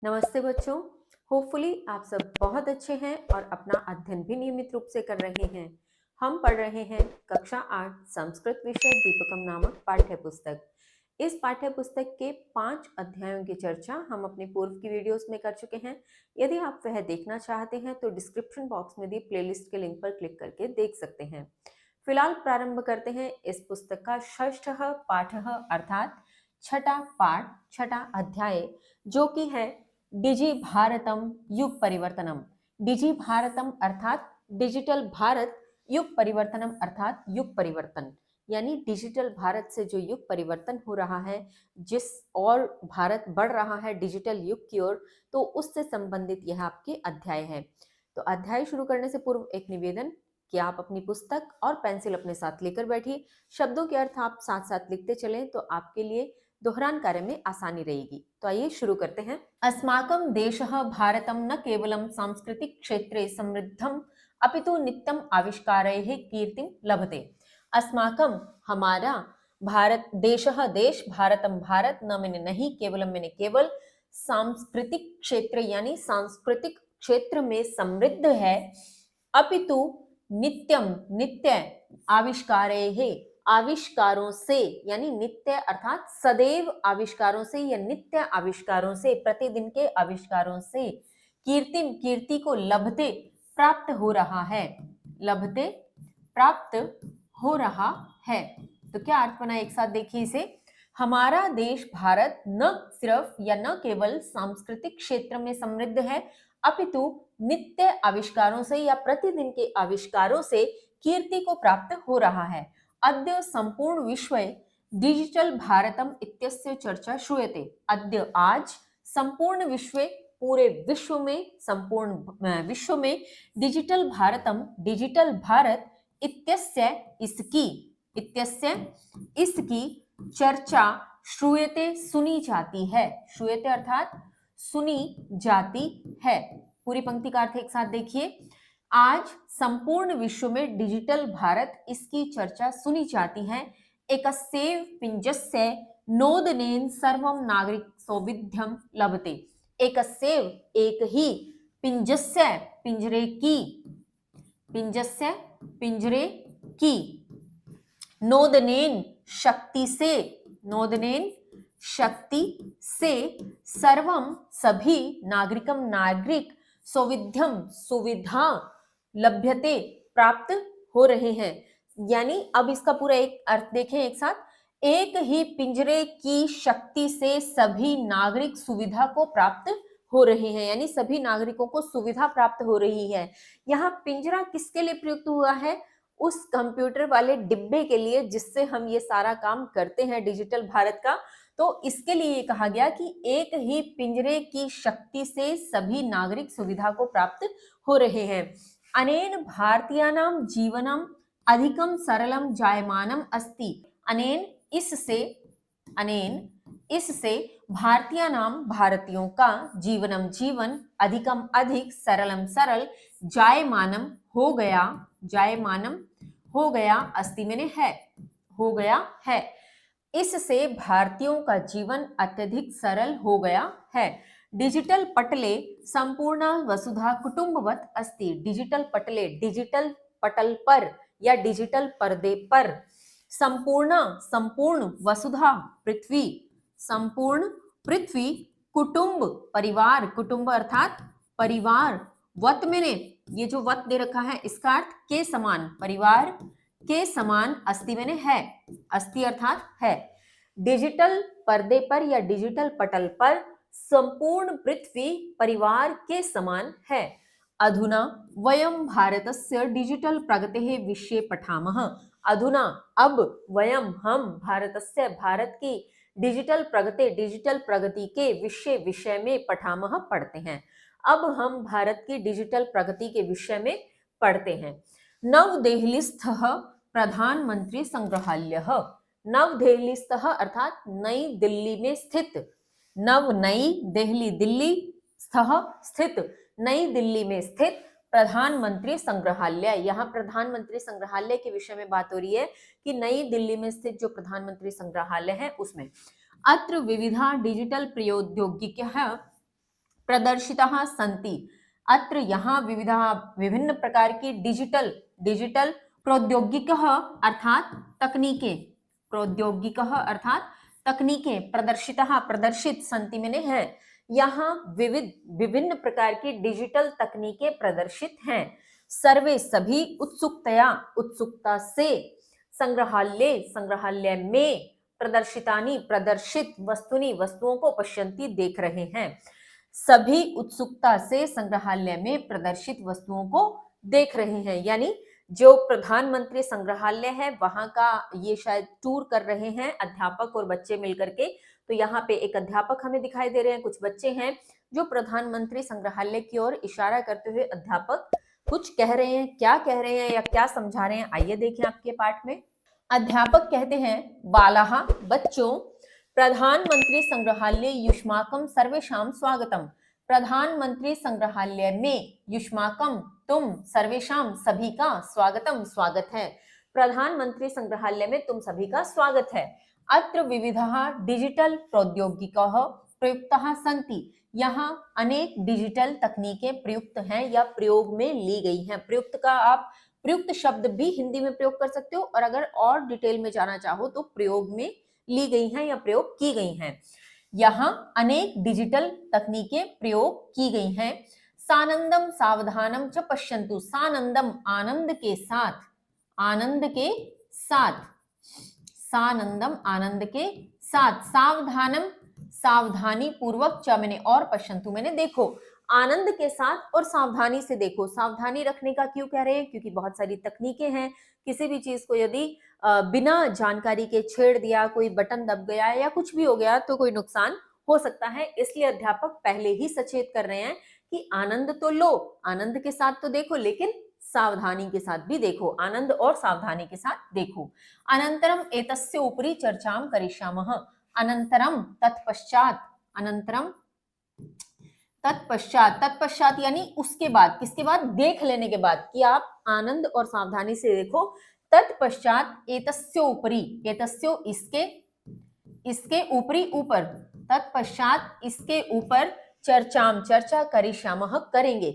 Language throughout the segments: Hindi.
नमस्ते बच्चों। होपफुली आप सब बहुत अच्छे हैं और अपना अध्ययन भी नियमित रूप से कर रहे हैं। हम पढ़ रहे हैं कक्षा 8 संस्कृत विषय दीपकम नामक पाठ्य पुस्तक। इस पाठ्य पुस्तक के 5 अध्यायों की चर्चा हम अपने पूर्व की वीडियोस में कर चुके हैं। यदि आप वह देखना चाहते हैं तो डिस्क्रिप्शन बॉक्स में दी प्लेलिस्ट के लिंक पर क्लिक करके देख सकते हैं। फिलहाल प्रारंभ करते हैं इस पुस्तक का षष्ठ पाठ अर्थात छठा पाठ, छठा अध्याय, जो कि है डिजि भारतम युग परिवर्तनम। डिजि भारतम अर्थात डिजिटल भारत, युग परिवर्तनम अर्थात युग परिवर्तन, यानी डिजिटल भारत से जो युग परिवर्तन हो रहा है, जिस और भारत बढ़ रहा है डिजिटल युग की ओर, तो उससे संबंधित यह आपके अध्याय है। तो अध्याय शुरू करने से पूर्व एक निवेदन कि आप अपनी पुस्तक और पेंसिल अपने साथ लेकर बैठिए। शब्दों के अर्थ आप साथ साथ लिखते चलें तो आपके लिए दोहरान कार्य में आसानी रहेगी। तो आइए शुरू करते हैं। अस्माकं देशः भारतम न केवलं सांस्कृतिक क्षेत्रे समृद्धम अपितु नित्यम आविष्कारैः कीर्तिं लभते। अस्माकं हमारा, भारत देशः देश, भारतम भारत, न मैंने नहीं, केवलम मैंने केवल, सांस्कृतिक क्षेत्र यानी सांस्कृतिक क्षेत्र में समृद्ध है, अपितु नित्यम नित्य, आविष्कारैः आविष्कारों से, यानी नित्य अर्थात सदैव आविष्कारों से या नित्य आविष्कारों से, प्रतिदिन के आविष्कारों से, कीर्तिम कीर्ति को लभते प्राप्त हो रहा है, लभते प्राप्त हो रहा है। तो क्या अर्थ बना, एक साथ देखिए इसे। हमारा देश भारत न सिर्फ या न केवल सांस्कृतिक क्षेत्र में समृद्ध है, अपितु नित्य आविष्कारों से या प्रतिदिन के आविष्कारों से कीर्ति को प्राप्त हो रहा है। अद्य संपूर्ण विश्व डिजिटल भारतम इत्यस्य चर्चा श्रूयते। अद्य आज, संपूर्ण विश्व पूरे विश्व में, संपूर्ण विश्व में, डिजिटल भारतम डिजिटल भारत इत्यस्य इसकी, इत्यस्य इसकी चर्चा श्रूयते सुनी जाती है। श्रूयते अर्थात सुनी जाती है। पूरी पंक्ति का अर्थ एक साथ देखिए। आज संपूर्ण विश्व में डिजिटल भारत इसकी चर्चा सुनी जाती है। एकस्यैव पिञ्जस्य नोदनेन सर्वं नागरिक सौविध्यम लभते। एकस्यैव एक ही, पिञ्जस्य पिंजरे की, पिञ्जस्य पिंजरे की, नोदनेन शक्ति से, नोदनेन शक्ति से, सर्वम सभी, नागरिकम नागरिक, सौविध्यम सुविधा, लभ्यते प्राप्त हो रहे हैं। यानी अब इसका पूरा एक अर्थ देखें एक साथ। एक ही पिंजरे की शक्ति से सभी नागरिक सुविधा को प्राप्त हो रहे हैं, यानी सभी नागरिकों को सुविधा प्राप्त हो रही है। यहाँ पिंजरा किसके लिए प्रयुक्त हुआ है? उस कंप्यूटर वाले डिब्बे के लिए जिससे हम ये सारा काम करते हैं डिजिटल भारत का। तो इसके लिए ये कहा गया कि एक ही पिंजरे की शक्ति से सभी नागरिक सुविधा को प्राप्त हो रहे हैं। अनेन भारतीयानां जीवनम अधिकम सरलम जायमानम अस्ति। अनेन इससे, अनेन इससे, भारतीयानां भारतीयों का, जीवनम जीवन, अधिकम अधिक, सरलम सरल, जायमानम हो गया, जायमानम हो गया, अस्ति मैंने है, हो गया है। इससे भारतीयों का जीवन अत्यधिक सरल हो गया है। डिजिटल पटले संपूर्ण वसुधा कुटुंबवत अस्ति। डिजिटल पटले, डिजिटल पटल पर या डिजिटल पर्दे पर, संपूर्ण संपूर्ण, वसुधा पृथ्वी, संपूर्ण पृथ्वी, कुटुंब परिवार, कुटुंब अर्थात परिवार, वत मैंने ये जो वत दे रखा है इसका अर्थ के समान, परिवार के समान, अस्ति मैंने है, अस्ति अर्थात है। डिजिटल पर्दे पर या डिजिटल पटल पर संपूर्ण पृथ्वी परिवार के समान है। अधुना वयं भारतस्य डिजिटल प्रगतेः विषये पठामः। अधुना अब, वयं हम, भारतस्य भारत की, डिजिटल प्रगति डिजिटल प्रगति के, विषय विषय में, पठामः पढ़ते हैं। अब हम भारत की डिजिटल प्रगति के विषय में पढ़ते हैं। नवदेहलीस्थः प्रधानमंत्री संग्रहालयः। नवदेहलीस्थः अर्थात नई दिल्ली में स्थित, नव नई, देहली दिल्ली, स्थः स्थित, नई दिल्ली में स्थित प्रधानमंत्री संग्रहालय। यहाँ प्रधानमंत्री संग्रहालय के विषय में बात हो रही है कि नई दिल्ली में स्थित जो प्रधानमंत्री संग्रहालय है उसमें। अत्र विविधा डिजिटल प्रौद्योगिक्यः प्रदर्शिताः सन्ति। अत्र यहाँ विभिन्न प्रकार की डिजिटल प्रौद्योगिकः अर्थात तकनीकें प्रदर्शित सन्ति मैंने है। यहाँ विभिन्न प्रकार की डिजिटल तकनीकें प्रदर्शित हैं। सर्वे सभी उत्सुकता से संग्रहालय में प्रदर्शित वस्तुओं को पश्यन्ति देख रहे हैं। सभी उत्सुकता से संग्रहालय में प्रदर्शित वस्तुओं को देख रहे हैं, यानी जो प्रधानमंत्री संग्रहालय है वहां का ये शायद टूर कर रहे हैं अध्यापक और बच्चे मिलकर के। तो यहाँ पे एक अध्यापक हमें दिखाई दे रहे हैं, कुछ बच्चे हैं जो प्रधानमंत्री संग्रहालय की ओर इशारा करते हुए अध्यापक कुछ कह रहे हैं। क्या कह रहे हैं या क्या समझा रहे हैं, आइए देखें आपके पाठ में। अध्यापक कहते हैं, बालाः बच्चों, प्रधानमंत्री संग्रहालय युष्माकं सर्वेषां स्वागतम। प्रधानमंत्री संग्रहालय में युष्माकं तुम सर्वेषां सभी का स्वागतम स्वागत है। प्रधानमंत्री संग्रहालय में तुम सभी का स्वागत है। अत्र विविधाः डिजिटल प्रौद्योगिकाः प्रयुक्ताः सन्ति। यहाँ अनेक डिजिटल तकनीकें प्रयुक्त हैं या प्रयोग में ली गई हैं। प्रयुक्त का आप प्रयुक्त शब्द भी हिंदी में प्रयोग कर सकते हो, और अगर और डिटेल में जाना चाहो तो प्रयोग में ली गई हैं या प्रयोग की गई हैं। यहाँ अनेक डिजिटल तकनीकें प्रयोग की गई हैं। सानंदम सावधानम च पश्यन्तु। सानंदम आनंद के साथ, सानंदम आनंद के साथ, सावधानम सावधानी पूर्वक, च मैंने और, पश्यन्तु मैंने देखो। आनंद के साथ और सावधानी से देखो। सावधानी रखने का क्यों कह रहे हैं, क्योंकि बहुत सारी तकनीकें हैं। किसी भी चीज को यदि बिना जानकारी के छेड़ दिया, कोई बटन दब गया या कुछ भी हो गया तो कोई नुकसान हो सकता है। इसलिए अध्यापक पहले ही सचेत कर रहे हैं कि आनंद तो लो, आनंद के साथ तो देखो, लेकिन सावधानी के साथ भी देखो। आनंद और सावधानी के साथ देखो। अनंतरम एतस्य उपरि चर्चां करिष्यामः। अनंतरम तत्पश्चात यानी उसके बाद, किसके बाद, देख लेने के बाद, कि आप आनंद और सावधानी से देखो। तत्पश्चात एतस्य उपरि, एतस्य इसके ऊपरी, ऊपर, तत्पश्चात इसके ऊपर चर्चा करिष्यामः करेंगे।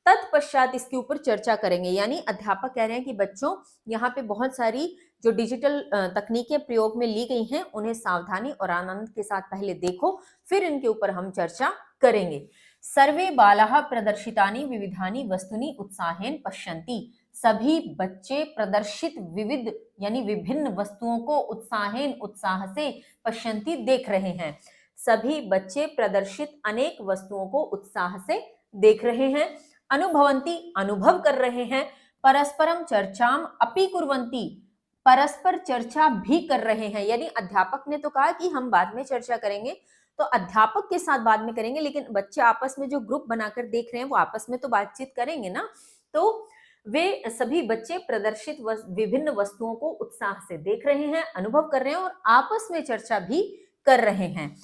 तत्पश्चात इसके ऊपर चर्चा करेंगे, यानी अध्यापक कह रहे हैं कि बच्चों यहाँ पे बहुत सारी जो डिजिटल तकनीकें प्रयोग में ली गई हैं उन्हें सावधानी और आनंद के साथ पहले देखो, फिर इनके ऊपर हम चर्चा करेंगे। सर्वे बालाः प्रदर्शितानि विविधानि वस्तुनि उत्साहेन पश्यन्ति। सभी बच्चे प्रदर्शित विविध यानी विभिन्न वस्तुओं को उत्साह से पश्यन्ति देख रहे हैं। सभी बच्चे प्रदर्शित अनेक वस्तुओं को उत्साह से देख रहे हैं। अनुभवन्ति अनुभव कर रहे हैं। परस्परम चर्चाम अपि कुर्वन्ति परस्पर चर्चा भी कर रहे हैं, यानी अध्यापक ने तो कहा कि हम बाद में चर्चा करेंगे, तो अध्यापक के साथ बाद में करेंगे, लेकिन बच्चे आपस में जो ग्रुप बनाकर देख रहे हैं वो आपस में तो बातचीत करेंगे ना। तो वे सभी बच्चे प्रदर्शित विभिन्न वस्तुओं को उत्साह से देख रहे हैं, अनुभव कर रहे हैं और आपस में चर्चा भी कर रहे हैं।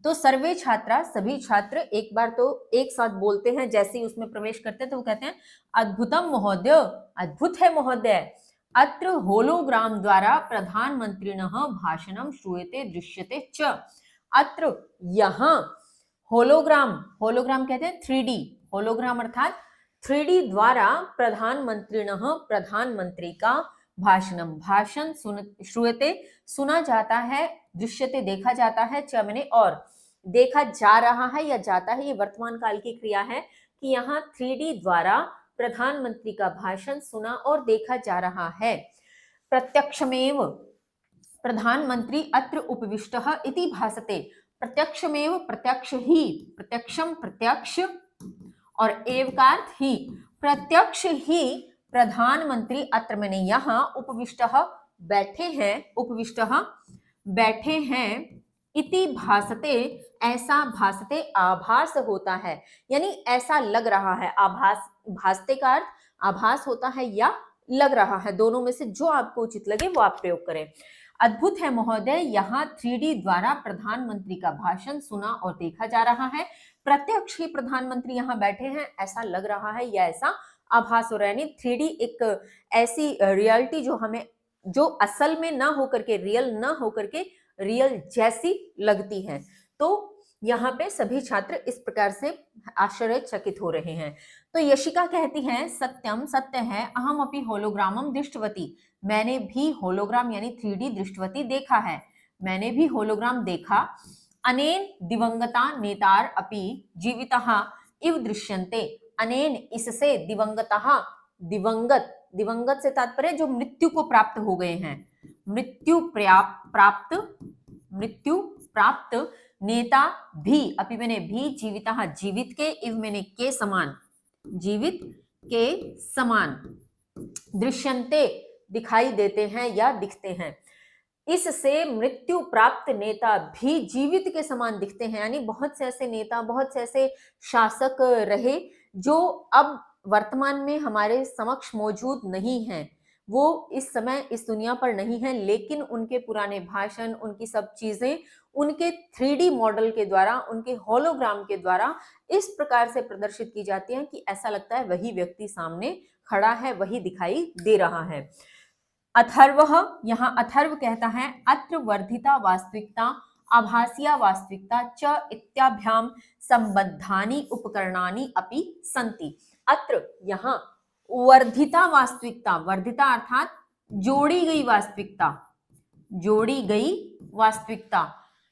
तो सर्वे छात्रा, सभी छात्र एक बार तो एक साथ बोलते हैं। जैसे ही उसमें प्रवेश करते हैं तो वो कहते हैं, अद्भुतम महोदय, अद्भुत है महोदय। अत्र होलोग्राम द्वारा प्रधानमंत्रिणः भाषणं श्रूयते दृश्यते च। अत्र यहाँ होलोग्राम कहते हैं 3D, होलोग्राम अर्थात 3D द्वारा प्रधानमंत्रिणः, प्रधानमंत्री का भाषण श्रूयते सुना जाता है, दृश्यते देखा जाता है, च मैंने और, देखा जा रहा है या जाता है, ये वर्तमान काल की क्रिया है कि यहाँ 3D द्वारा प्रधानमंत्री का भाषण सुना और देखा जा रहा है। प्रत्यक्षमेव प्रधानमंत्री अत्र उपविष्टः इति भासते। प्रत्यक्षमेव, प्रत्यक्ष ही, प्रत्यक्षम प्रत्यक्ष और एव का अर्थ ही, प्रत्यक्ष ही प्रधानमंत्री अत्र मैंने यहाँ उपविष्टः बैठे हैं, उपविष्टः बैठे हैं, इति भासते ऐसा, भासते आभास होता है, यानी ऐसा लग रहा है। आभास, भासते का अर्थ आभास होता है या लग रहा है, दोनों में से जो आपको उचित लगे वो आप प्रयोग करें। अद्भुत है महोदय, यहाँ 3D द्वारा प्रधानमंत्री का भाषण सुना और देखा जा रहा है। प्रत्यक्ष ही प्रधानमंत्री यहाँ बैठे हैं, ऐसा लग रहा है या ऐसा आभास हो रहा है। यानी 3D एक ऐसी रियलिटी जो हमें, जो असल में ना होकर के, रियल ना होकर के रियल जैसी लगती है। तो यहाँ पे सभी छात्र इस प्रकार से आश्चर्यचकित हो रहे हैं। तो यशिका कहती है सत्यम, सत्य है, अहम अपि होलोग्रामम दृष्टवती, मैंने भी होलोग्राम यानी 3D दृष्टवती देखा है, मैंने भी होलोग्राम देखा। अनेन दिवंगता नेतार अपि जीवितः इव दृश्यन्ते, अनेन इससे दिवंगतः, दिवंगत, दिवंगत से तात्पर्य जो मृत्यु को प्राप्त हो गए हैं, मृत्यु प्राप्त, मृत्यु प्राप्त, नेता भी, अपि मैंने भी, जीवितः जीवित के, इव मैंने के समान, जीवित के समान, दृश्यन्ते दिखाई देते हैं या दिखते हैं। इससे मृत्यु प्राप्त नेता भी जीवित के समान दिखते हैं, यानी बहुत से ऐसे नेता, बहुत से ऐसे शासक रहे जो अब वर्तमान में हमारे समक्ष मौजूद नहीं हैं, वो इस समय इस दुनिया पर नहीं है, लेकिन उनके पुराने भाषण, उनकी सब चीजें उनके 3D मॉडल के द्वारा, उनके होलोग्राम के द्वारा इस प्रकार से प्रदर्शित की जाती हैं कि ऐसा लगता है वही व्यक्ति सामने खड़ा है, वही दिखाई दे रहा है। अथर्व, यहाँ अथर्व कहता है अत्र वर्धिता वास्तविकता आभासिया वास्तविकता च इत्याभ्याम संबद्धानि उपकरणानि अपि सन्ति। अत्र यहाँ वर्धिता वास्तविकता, वर्धिता अर्थात जोड़ी गई वास्तविकता, जोड़ी गई वास्तविकता,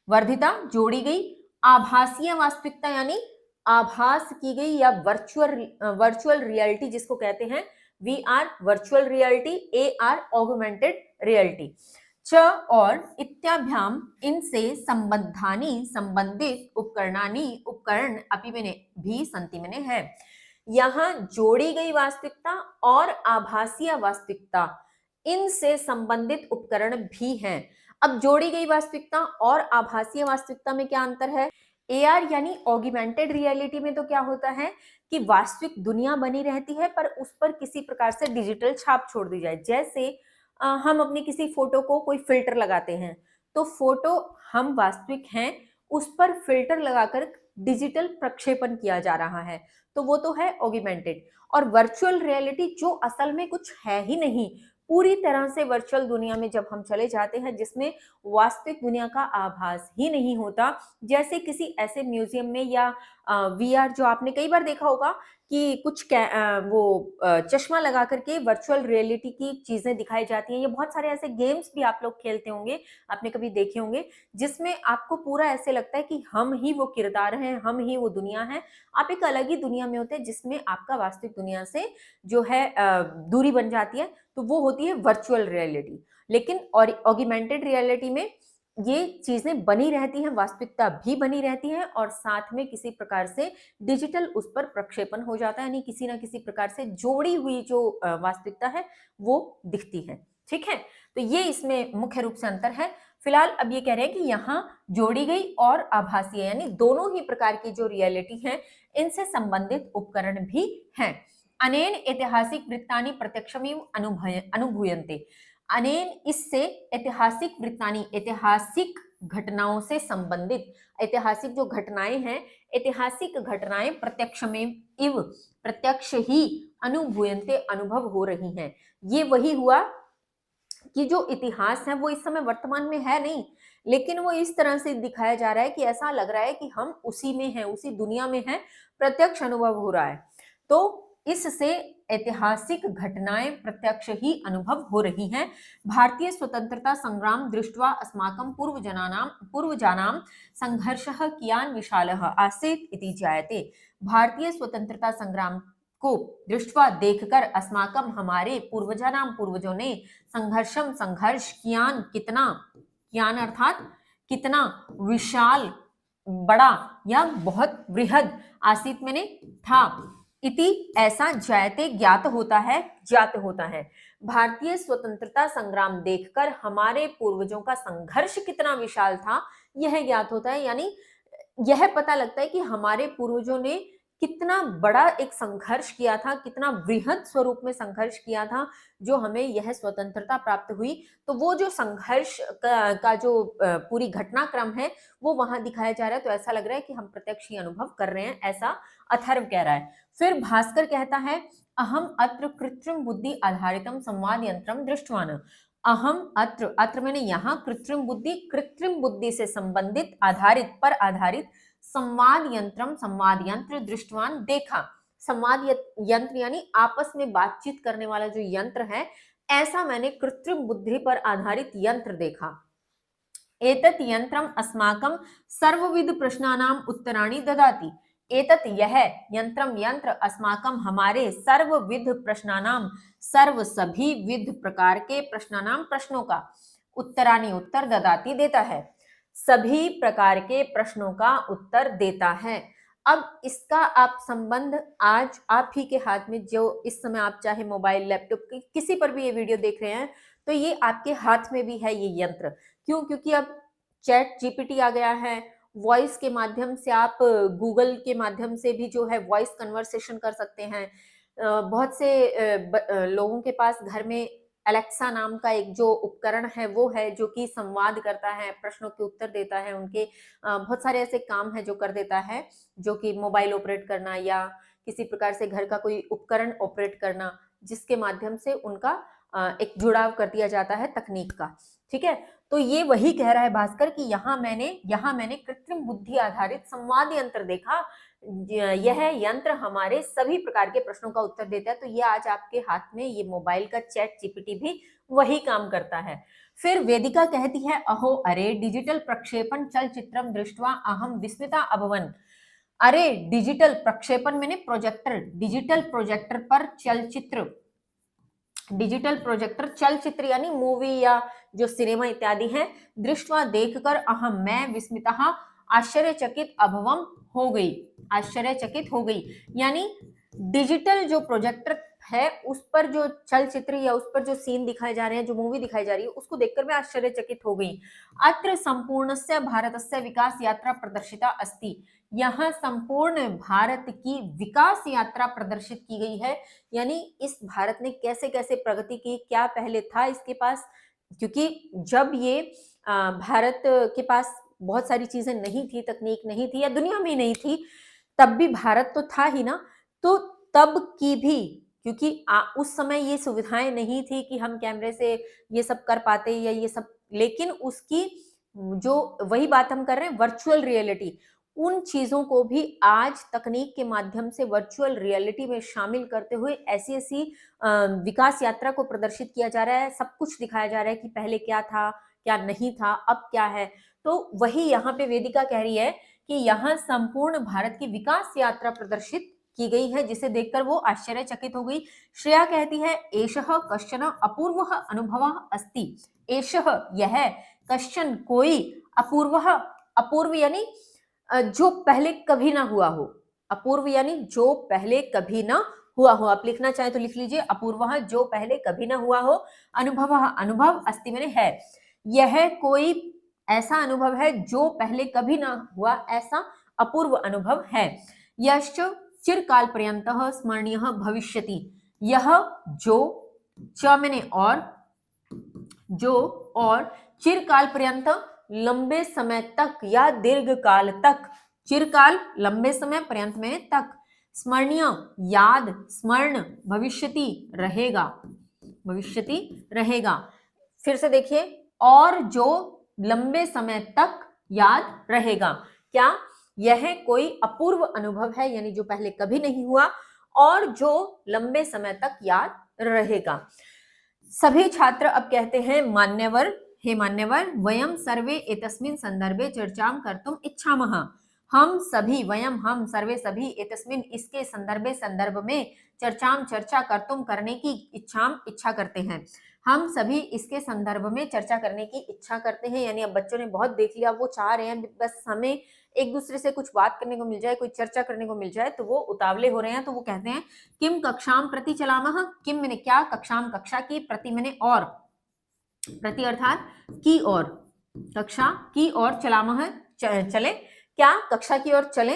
वर्धिता जोड़ी गई, आभासीय वास्तविकता यानी आभास की गई या वर्चुअल रियलिटी जिसको कहते हैं, V R virtual reality, A R augmented reality. च और इत्याभ्याम इनसे संबद्धानी संबंधित उपकरणानी उपकरण अपि मैंने भी संति मैंने है। यहाँ जोड़ी गई वास्तविकता और आभासीय वास्तविकता इनसे संबंधित उपकरण भी हैं। अब जोड़ी गई वास्तविकता और आभासीय वास्तविकता में क्या अंतर है? AR यानी ऑगमेंटेड रियलिटी में तो क्या होता है कि वास्तविक दुनिया बनी रहती है पर उस पर किसी प्रकार से डिजिटल छाप छोड़ दी जाए। जैसे हम अपनी किसी फोटो को कोई फिल्टर लगाते हैं तो फोटो हम वास्तविक हैं उस पर फिल्टर लगाकर डिजिटल प्रक्षेपण किया जा रहा है, तो वो तो है ऑगमेंटेड। और वर्चुअल रियलिटी जो असल में कुछ है ही नहीं, पूरी तरह से वर्चुअल दुनिया में जब हम चले जाते हैं जिसमें वास्तविक दुनिया का आभास ही नहीं होता, जैसे किसी ऐसे म्यूजियम में या VR जो आपने कई बार देखा होगा कि कुछ चश्मा लगा करके वर्चुअल रियलिटी की चीजें दिखाई जाती हैं। ये बहुत सारे ऐसे गेम्स भी आप लोग खेलते होंगे, आपने कभी देखे होंगे, जिसमें आपको पूरा ऐसे लगता है कि हम ही वो किरदार हैं, हम ही वो दुनिया है। आप एक अलग ही दुनिया में होते हैं जिसमें आपका वास्तविक दुनिया से जो है दूरी बन जाती है, तो वो होती है वर्चुअल रियलिटी। लेकिन और ऑगमेंटेड रियलिटी में ये चीजें बनी रहती हैं, वास्तविकता भी बनी रहती है और साथ में किसी प्रकार से डिजिटल उस पर प्रक्षेपण हो जाता है, यानी किसी ना किसी प्रकार से जोड़ी हुई जो वास्तविकता है वो दिखती है। ठीक है, तो ये इसमें मुख्य रूप से अंतर है। फिलहाल अब ये कह रहे हैं कि यहाँ जोड़ी गई और आभासी है, यानी दोनों ही प्रकार की जो रियलिटी है इनसे संबंधित उपकरण भी हैं। अनेन ऐतिहासिक वृत्तानि प्रत्यक्षमेव अनुभूयन्ते, अनेन इससे ऐतिहासिक वृत्तानि ऐतिहासिक घटनाओं से संबंधित, ऐतिहासिक जो घटनाएं हैं, ऐतिहासिक घटनाएं प्रत्यक्ष में इव प्रत्यक्ष ही अनुभूयन्ते अनुभव हो रही हैं। ये वही हुआ कि जो इतिहास है वो इस समय वर्तमान में है नहीं, लेकिन वो इस तरह से दिखाया जा रहा है कि ऐसा लग रहा है कि हम उसी में हैं, उसी दुनिया में हैं, प्रत्यक्ष अनुभव हो रहा है। तो इससे ऐतिहासिक घटनाएं प्रत्यक्ष ही अनुभव हो रही हैं। भारतीय स्वतंत्रता संग्राम दृष्ट्वा अस्माकं पूर्वजानां संघर्षः कियान् विशालः आसीत् इति ज्ञायते। भारतीय स्वतंत्रता संग्राम को दृष्ट्वा देखकर अस्माकं हमारे पूर्वजों ने संघर्ष कियान कितना, कियान अर्थात कितना, विशाल बड़ा या बहुत बृहद, आसित मैंने था, इति ऐसा जायते ज्ञात होता है। भारतीय स्वतंत्रता संग्राम देखकर हमारे पूर्वजों का संघर्ष कितना विशाल था यह ज्ञात होता है, यानी यह पता लगता है कि हमारे पूर्वजों ने कितना बड़ा एक संघर्ष किया था, कितना वृहद स्वरूप में संघर्ष किया था जो हमें यह स्वतंत्रता प्राप्त हुई। तो वो जो संघर्ष का जो पूरी घटनाक्रम है वो वहां दिखाया जा रहा है, तो ऐसा लग रहा है कि हम प्रत्यक्ष ही अनुभव कर रहे हैं, ऐसा अथर्व कह रहा है। फिर भास्कर कहता है अहम अत्र कृत्रिम बुद्धि आधारितम संवाद यंत्रम दृष्टवान। अहम अत्र मैंने यहाँ कृत्रिम बुद्धि से संबंधित, आधारित, पर आधारित संवाद यंत्रम, संवाद यंत्र दृष्टवान देखा। संवाद यंत्र यानी आपस में बातचीत करने वाला जो यंत्र है, ऐसा मैंने कृत्रिम बुद्धि पर आधारित यंत्र देखा। एतत् यंत्रम अस्माकं सर्वविध प्रश्नानाम उत्तराणि ददाति। एतत् यह यंत्रम यंत्र अस्माकं हमारे सर्वविध प्रश्नानाम, सर्व सभी विध प्रकार के प्रश्नानाम प्रश्नों का, उत्तराणि उत्तर ददाति देता है, सभी प्रकार के प्रश्नों का उत्तर देता है। अब इसका आप संबंध आज आप ही के हाथ में, जो इस समय आप चाहे मोबाइल लैपटॉप किसी पर भी ये वीडियो देख रहे हैं, तो ये आपके हाथ में भी है ये यंत्र। क्यों? क्योंकि अब चैट जीपीटी आ गया है, वॉइस के माध्यम से आप गूगल के माध्यम से भी जो है वॉइस कन्वर्सेशन कर सकते हैं। बहुत से लोगों के पास घर में एलेक्सा नाम का एक जो उपकरण है वो है, जो कि संवाद करता है, प्रश्नों के उत्तर देता है, उनके बहुत सारे ऐसे काम है जो कर देता है, जो कि मोबाइल ऑपरेट करना या किसी प्रकार से घर का कोई उपकरण ऑपरेट करना, जिसके माध्यम से उनका एक जुड़ाव कर दिया जाता है तकनीक का। ठीक है, तो ये वही कह रहा है भास्कर कि यहाँ मैंने कृत्रिम बुद्धि आधारित संवाद यंत्र देखा। यह यंत्र हमारे सभी प्रकार के प्रश्नों का उत्तर देता है। तो ये आज आपके हाथ में ये मोबाइल का चैट जीपीटी भी वही काम करता है। फिर वेदिका कहती है, अहो अरे डिजिटल प्रक्षेपण चलचित्रम दृष्ट्वा अहम विस्मिता अभवन। अरे डिजिटल प्रक्षेपण मैंने प्रोजेक्टर, डिजिटल प्रोजेक्टर पर चलचित्र, डिजिटल प्रोजेक्टर चलचित्र यानी मूवी या जो सिनेमा इत्यादि है, दृष्टवा देखकर अहम मैं विस्मिता आश्चर्यचकित अभवम हो गई, आश्चर्यचकित हो गई। यानी डिजिटल जो प्रोजेक्टर है उस पर जो चलचित्र या उस पर जो सीन दिखाए जा रहे हैं, जो मूवी दिखाई जा रही है, उसको देखकर मैं आश्चर्यचकित हो गई। अत्र संपूर्णस्य भारतस्य विकास यात्रा प्रदर्शिता अस्ति। यहाँ संपूर्ण भारत की विकास यात्रा प्रदर्शित की गई है, यानी इस भारत ने कैसे कैसे प्रगति की, क्या पहले था इसके पास। क्योंकि जब ये भारत के पास बहुत सारी चीजें नहीं थी, तकनीक नहीं थी या दुनिया में नहीं थी, तब भी भारत तो था ही ना। तो तब की भी, क्योंकि उस समय ये सुविधाएं नहीं थी कि हम कैमरे से ये सब कर पाते या ये सब, लेकिन उसकी जो वही बात हम कर रहे हैं वर्चुअल रियलिटी, उन चीजों को भी आज तकनीक के माध्यम से वर्चुअल रियलिटी में शामिल करते हुए ऐसी ऐसी विकास यात्रा को प्रदर्शित किया जा रहा है। सब कुछ दिखाया जा रहा है कि पहले क्या था, क्या नहीं था, अब क्या है। तो वही यहाँ पे वेदिका कह रही है कि यहाँ संपूर्ण भारत की विकास यात्रा प्रदर्शित की गई है, जिसे देखकर वो आश्चर्यचकित हो गई। श्रेया कहती है, एषः कश्चन अपूर्वः अनुभवः अस्ति। एषः यह, कश्चन कोई, अपूर्वः, अपूर्व यानी जो पहले कभी ना हुआ हो, अपूर्व यानी जो पहले कभी ना हुआ हो। आप लिखना चाहे तो लिख लीजिए, अपूर्वः जो पहले कभी ना हुआ हो, अनुभवः अनुभव, अस्ति मैंने है, यह कोई ऐसा अनुभव है जो पहले कभी ना हुआ, ऐसा अपूर्व अनुभव है। यश्च चिरकाल पर्यंतः स्मरणीयः भविष्यति। यह जो, च मैंने और, जो और, चिरकाल पर्यंत लंबे समय तक या दीर्घ काल तक, चिरकाल लंबे समय, पर्यंत में तक, स्मरणीय याद, स्मरण, भविष्यति रहेगा, भविष्यति रहेगा। फिर से देखिए, और जो लंबे समय तक याद रहेगा। क्या? यह कोई अपूर्व अनुभव है, यानी जो पहले कभी नहीं हुआ और जो लंबे समय तक याद रहेगा। सभी छात्र अब कहते हैं, मान्यवर, हे मान्यवर, वयम सर्वे एतस्मिन् संदर्भे चर्चां कर्तुम इच्छामः। हम सभी, वयम हम, सर्वे सभी, एतस्मिन् इसके संदर्भे, संदर्भ में, चर्चा कर्तुम करने की इच्छा करते हैं। हम सभी इसके संदर्भ में चर्चा करने की इच्छा करते हैं। यानी अब बच्चों ने बहुत देख लिया, वो चाह रहे हैं बस हमें एक दूसरे से कुछ बात करने को मिल जाए, कोई चर्चा करने को मिल जाए, तो वो उतावले हो रहे हैं। तो वो कहते हैं, किम कक्षाम प्रति चलामः। किम मैंने क्या, कक्षाम कक्षा की, प्रति मैंने और, प्रति अर्थात की ओर, कक्षा की ओर, चलामः चले, क्या कक्षा की ओर चले।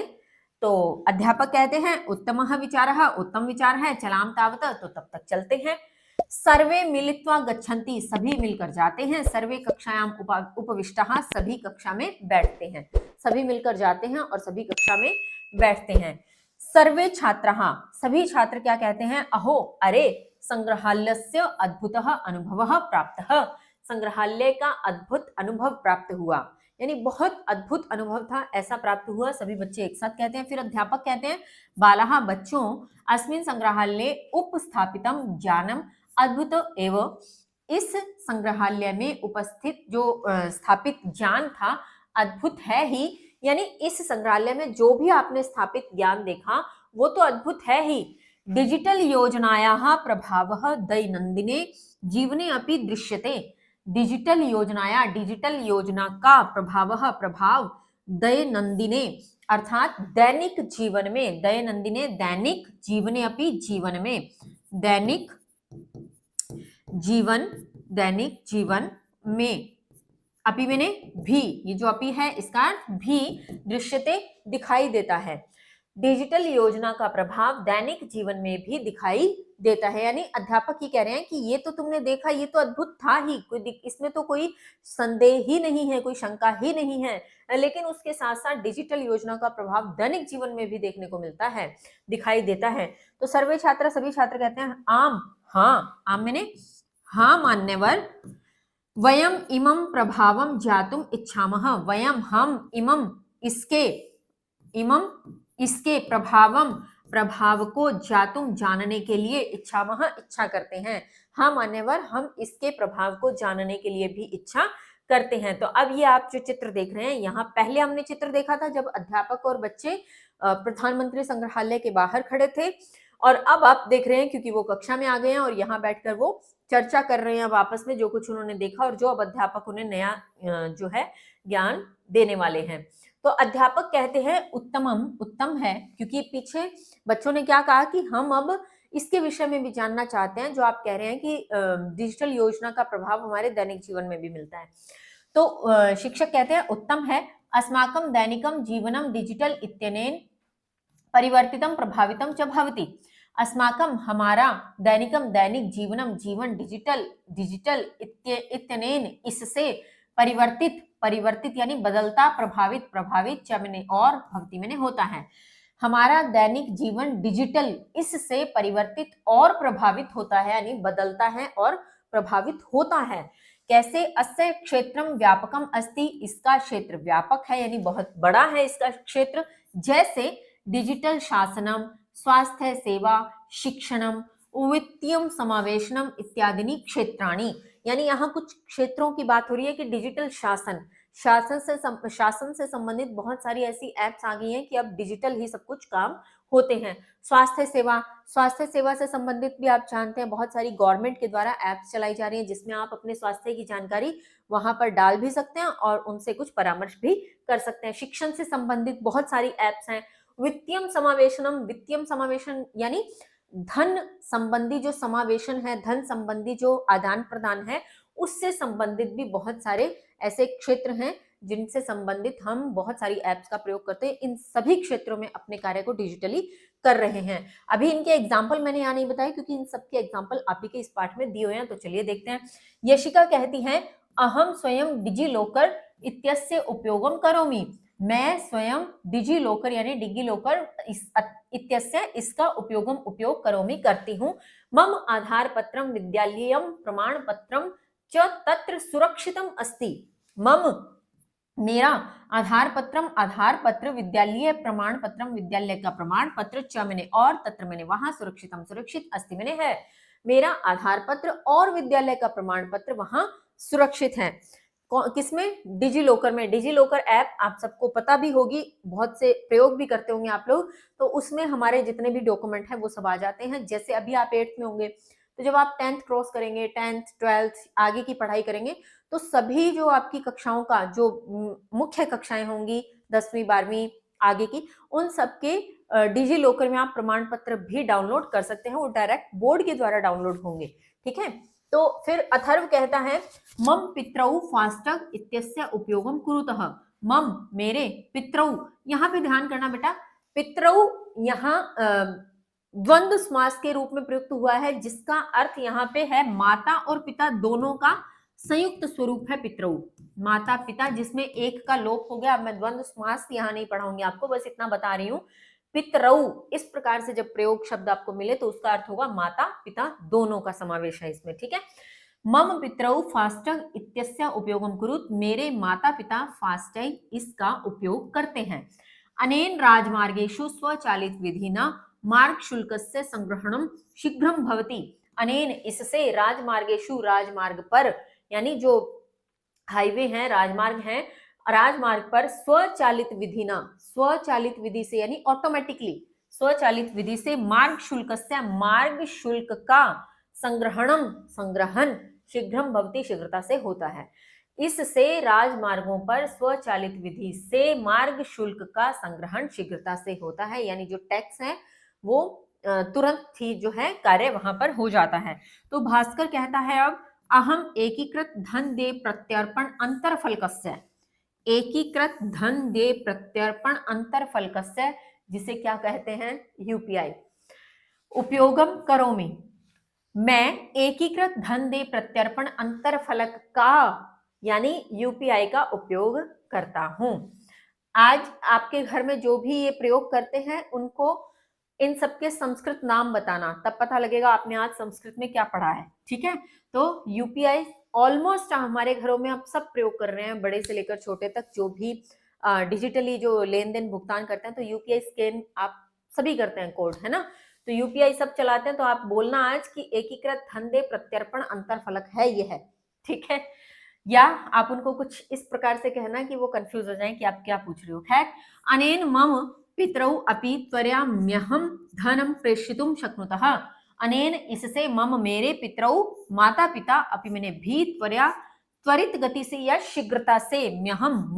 तो अध्यापक कहते हैं, उत्तमः विचारः, उत्तम विचार है, चलाम तावत, तो तब तक चलते हैं। सर्वे मिलित्वा गच्छन्ति, सभी मिलकर जाते हैं। सर्वे कक्षायाम उपविष्टाः, सभी कक्षा में बैठते हैं। सभी मिलकर जाते हैं और सभी कक्षा में बैठते हैं। सर्वे छात्राः, सभी छात्र क्या कहते हैं, अहो अरे, संग्रहालयस्य अद्भुतः अनुभवः प्राप्तः। संग्रहालय का अद्भुत अनुभव प्राप्त हुआ। यानी बहुत अद्भुत अनुभव था, ऐसा प्राप्त हुआ। सभी बच्चे एक साथ कहते हैं। फिर अध्यापक कहते हैं, बालाः बच्चों, अस्मिन् संग्रहालये उपस्थापितं ज्ञानम अद्भुत एवं, इस संग्रहालय में उपस्थित जो स्थापित ज्ञान था अद्भुत है ही। यानी इस संग्रहालय में जो भी आपने स्थापित ज्ञान देखा वो तो अद्भुत है ही। डिजिटल योजनायाः प्रभावः दैनन्दिने जीवने अपि दृश्यते। डिजिटल योजनाया, डिजिटल योजना का प्रभावः, प्रभाव, दैनन्दिने अर्थात दैनिक जीवन में, दैनन्दिने दैनिक, जीवने अपि जीवन में, दैनिक जीवन, दैनिक जीवन में, अपि मैंने भी, ये जो अपि है इसका अर्थ भी, दृश्यते दिखाई देता है। डिजिटल योजना का प्रभाव दैनिक जीवन में भी दिखाई देता है। यानी अध्यापक ये कह रहे हैं कि ये तो तुमने देखा, ये तो अद्भुत था ही, इसमें तो कोई संदेह ही नहीं है, कोई शंका ही नहीं है, लेकिन उसके साथ साथ डिजिटल योजना का प्रभाव दैनिक जीवन में भी देखने को मिलता है, दिखाई देता है। तो सर्वे छात्र, सभी छात्र कहते हैं आम, हाँ, आम मैंने हाँ मान्यवर, वयम इमं प्रभावम ज्ञातुम इच्छामः, वयम हम, इमं इसके, इमं इसके, प्रभावम प्रभाव को, ज्ञातुम जानने के लिए, इच्छामः इच्छा करते हैं। हाँ मान्यवर, हम इसके प्रभाव को जानने के लिए भी इच्छा करते हैं। तो अब ये आप जो चित्र देख रहे हैं, यहाँ पहले हमने चित्र देखा था जब अध्यापक और बच्चे प्रधानमंत्री संग्रहालय के बाहर खड़े थे, और अब आप देख रहे हैं क्योंकि वो कक्षा में आ गए हैं और यहाँ बैठकर वो चर्चा कर रहे हैं अब आपस में, जो कुछ उन्होंने देखा और जो अब अध्यापक उन्हें नया जो है ज्ञान देने वाले हैं। तो अध्यापक कहते हैं उत्तमम, उत्तम है, क्योंकि पीछे बच्चों ने क्या कहा कि हम अब इसके विषय में भी जानना चाहते हैं जो आप कह रहे हैं कि डिजिटल योजना का प्रभाव हमारे दैनिक जीवन में भी मिलता है। तो शिक्षक कहते हैं उत्तम है, अस्माकं दैनिकं जीवनं डिजिटल इत्यनेन परिवर्तितं प्रभावितं च भवति। अस्माकं हमारा, दैनिकम दैनिक, जीवनम जीवन, डिजिटल डिजिटल इत्यनेन इससे, परिवर्तित परिवर्तित यानी बदलता, प्रभावित प्रभावित, च मैंने और, भवति मैंने होता है। हमारा दैनिक जीवन डिजिटल इससे परिवर्तित और प्रभावित होता है, यानी बदलता है और प्रभावित होता है। कैसे? अस्य क्षेत्रम व्यापकम अस्ति, इसका क्षेत्र व्यापक है यानी बहुत बड़ा है इसका क्षेत्र। जैसे डिजिटल शासनम, स्वास्थ्य सेवा, शिक्षणम, वित्तीयम समावेशनम इत्यादि क्षेत्राणि, यानी यहाँ कुछ क्षेत्रों की बात हो रही है कि डिजिटल शासन, शासन से संबंधित बहुत सारी ऐसी एप्स आ गई हैं कि अब डिजिटल ही सब कुछ काम होते हैं। स्वास्थ्य सेवा, स्वास्थ्य सेवा से संबंधित भी आप जानते हैं बहुत सारी गवर्नमेंट के द्वारा एप्स चलाई जा रही हैं जिसमें आप अपने स्वास्थ्य की जानकारी वहां पर डाल भी सकते हैं और उनसे कुछ परामर्श भी कर सकते हैं। शिक्षण से संबंधित बहुत सारी एप्स हैं। वित्तीयम समावेशनम, वित्तीयम समावेशन यानी धन संबंधी जो समावेशन है, धन संबंधी जो आदान प्रदान है, उससे संबंधित भी बहुत सारे ऐसे क्षेत्र हैं जिनसे संबंधित हम बहुत सारी एप्स का प्रयोग करते हैं। इन सभी क्षेत्रों में अपने कार्य को डिजिटली कर रहे हैं। अभी इनके एग्जाम्पल मैंने यहाँ नहीं बताए क्योंकि इन सबके एग्जाम्पल आप ही के इस पाठ में दिए हुए हैं, तो चलिए देखते हैं। यशिका कहती है अहम स्वयं डिजी लॉकर इत्यस्य उपयोगम करोमि, मैं स्वयं डिजी लॉकर यानी डिगी लॉकर इत्यस्य इसका उपयोग करोमि करती हूँ। मम आधार पत्रम विद्यालयम प्रमाण पत्रम च तत्र सुरक्षितम अस्ति। मम मेरा, आधार पत्र, विद्यालय प्रमाण पत्रम विद्यालय का प्रमाण पत्र, च मैंने और, तत्र मैंने वहां, सुरक्षितम सुरक्षित, अस्ति मैंने है। मेरा आधार पत्र और विद्यालय का प्रमाण पत्र वहां सुरक्षित है। किसमें? डिजी लॉकर में। डिजी लॉकर ऐप आप सबको पता भी होगी, बहुत से प्रयोग भी करते होंगे आप लोग। तो उसमें हमारे जितने भी डॉक्यूमेंट हैं वो सब आ जाते हैं। जैसे अभी आप 8th में होंगे तो जब आप 10th क्रॉस करेंगे, 10th 12th आगे की पढ़ाई करेंगे तो सभी जो आपकी कक्षाओं का जो मुख्य कक्षाएं होंगी 10वीं 12वीं आगे की, उन सबके डिजी लॉकर में आप प्रमाण पत्र भी डाउनलोड कर सकते हैं। वो डायरेक्ट बोर्ड के द्वारा डाउनलोड होंगे, ठीक है। तो फिर अथर्व कहता है मम पितरौ फास्टग इत्यस्य उपयोगम कुरुतः। मम मेरे, पितरौ यहाँ पे ध्यान करना बेटा, पितरौ यहाँ द्वंद्व समास के रूप में प्रयुक्त हुआ है जिसका अर्थ यहाँ पे है माता और पिता दोनों का संयुक्त स्वरूप है पितरौ, माता पिता, जिसमें एक का लोप हो गया। अब मैं द्वंद्व समास यहाँ नहीं पढ़ाऊंगी आपको, बस इतना बता रही हूँ। पितरौ इस प्रकार से जब प्रयोग शब्द आपको मिले तो उसका अर्थ होगा माता पिता दोनों का समावेश है इसमें, ठीक है। मम पितरौ फास्टैग इत्यस्य उपयोगं कुरुत, मेरे माता पिता फास्टैग इसका उपयोग करते हैं। अनेन राजमार्गेषु स्वचालित विधिना मार्ग शुल्कस्य संग्रहणं शीघ्रं भवति। अनेन इससे राजमार्गेषु राजमार्ग पर, यानी जो हाईवे हैं, राजमार्ग हैं, राजमार्ग पर स्वचालित विधि ना, स्वचालित विधि से यानी ऑटोमेटिकली स्वचालित विधि से मार्ग शुल्क से, मार्ग शुल्क का संग्रहणम संग्रहण शीघ्रम भवति शीघ्रता से होता है। इससे राजमार्गों पर स्वचालित विधि से मार्ग शुल्क का संग्रहण शीघ्रता से होता है, यानी जो टैक्स है वो तुरंत ही जो है कार्य वहां पर हो जाता है। तो भास्कर कहता है अब अहम एकीकृत धन दे प्रत्यर्पण अंतरफलकस्य, एकीकृत धन दे प्रत्यर्पण अंतरफलकस्य, जिसे क्या कहते हैं, यूपीआई, उपयोगम करोमि, मैं एकीकृत धन दे प्रत्यर्पण अंतरफलक का यानी यूपीआई का उपयोग करता हूं। आज आपके घर में जो भी ये प्रयोग करते हैं उनको इन सबके संस्कृत नाम बताना, तब पता लगेगा आपने आज संस्कृत में क्या पढ़ा है। ठीक है, तो यूपीआई ऑलमोस्ट हमारे घरों में अब सब प्रयोग कर रहे हैं, बड़े से लेकर छोटे तक, जो भी डिजिटली जो लेन देन भुगतान करते हैं तो यूपीआई स्कैन आप सभी करते हैं, कोड है ना, तो यूपीआई सब चलाते हैं। तो आप बोलना आज कि एकीकृत धन दे प्रत्यर्पण अंतरफलक है ये है, ठीक है, या आप उनको कुछ इस प्रकार से कहना कि वो कंफ्यूज हो जाएं कि आप क्या पूछ रहे हो। खैर, अनेन मम पितरौ अपि त्वरयाम्यहं धनं प्रेषितुं शक्नुतः, अनेन इससे मम मेरे पितरौ माता पिता अपि मैंने भी त्वरया त्वरित गति से या शीघ्रता से म्यहम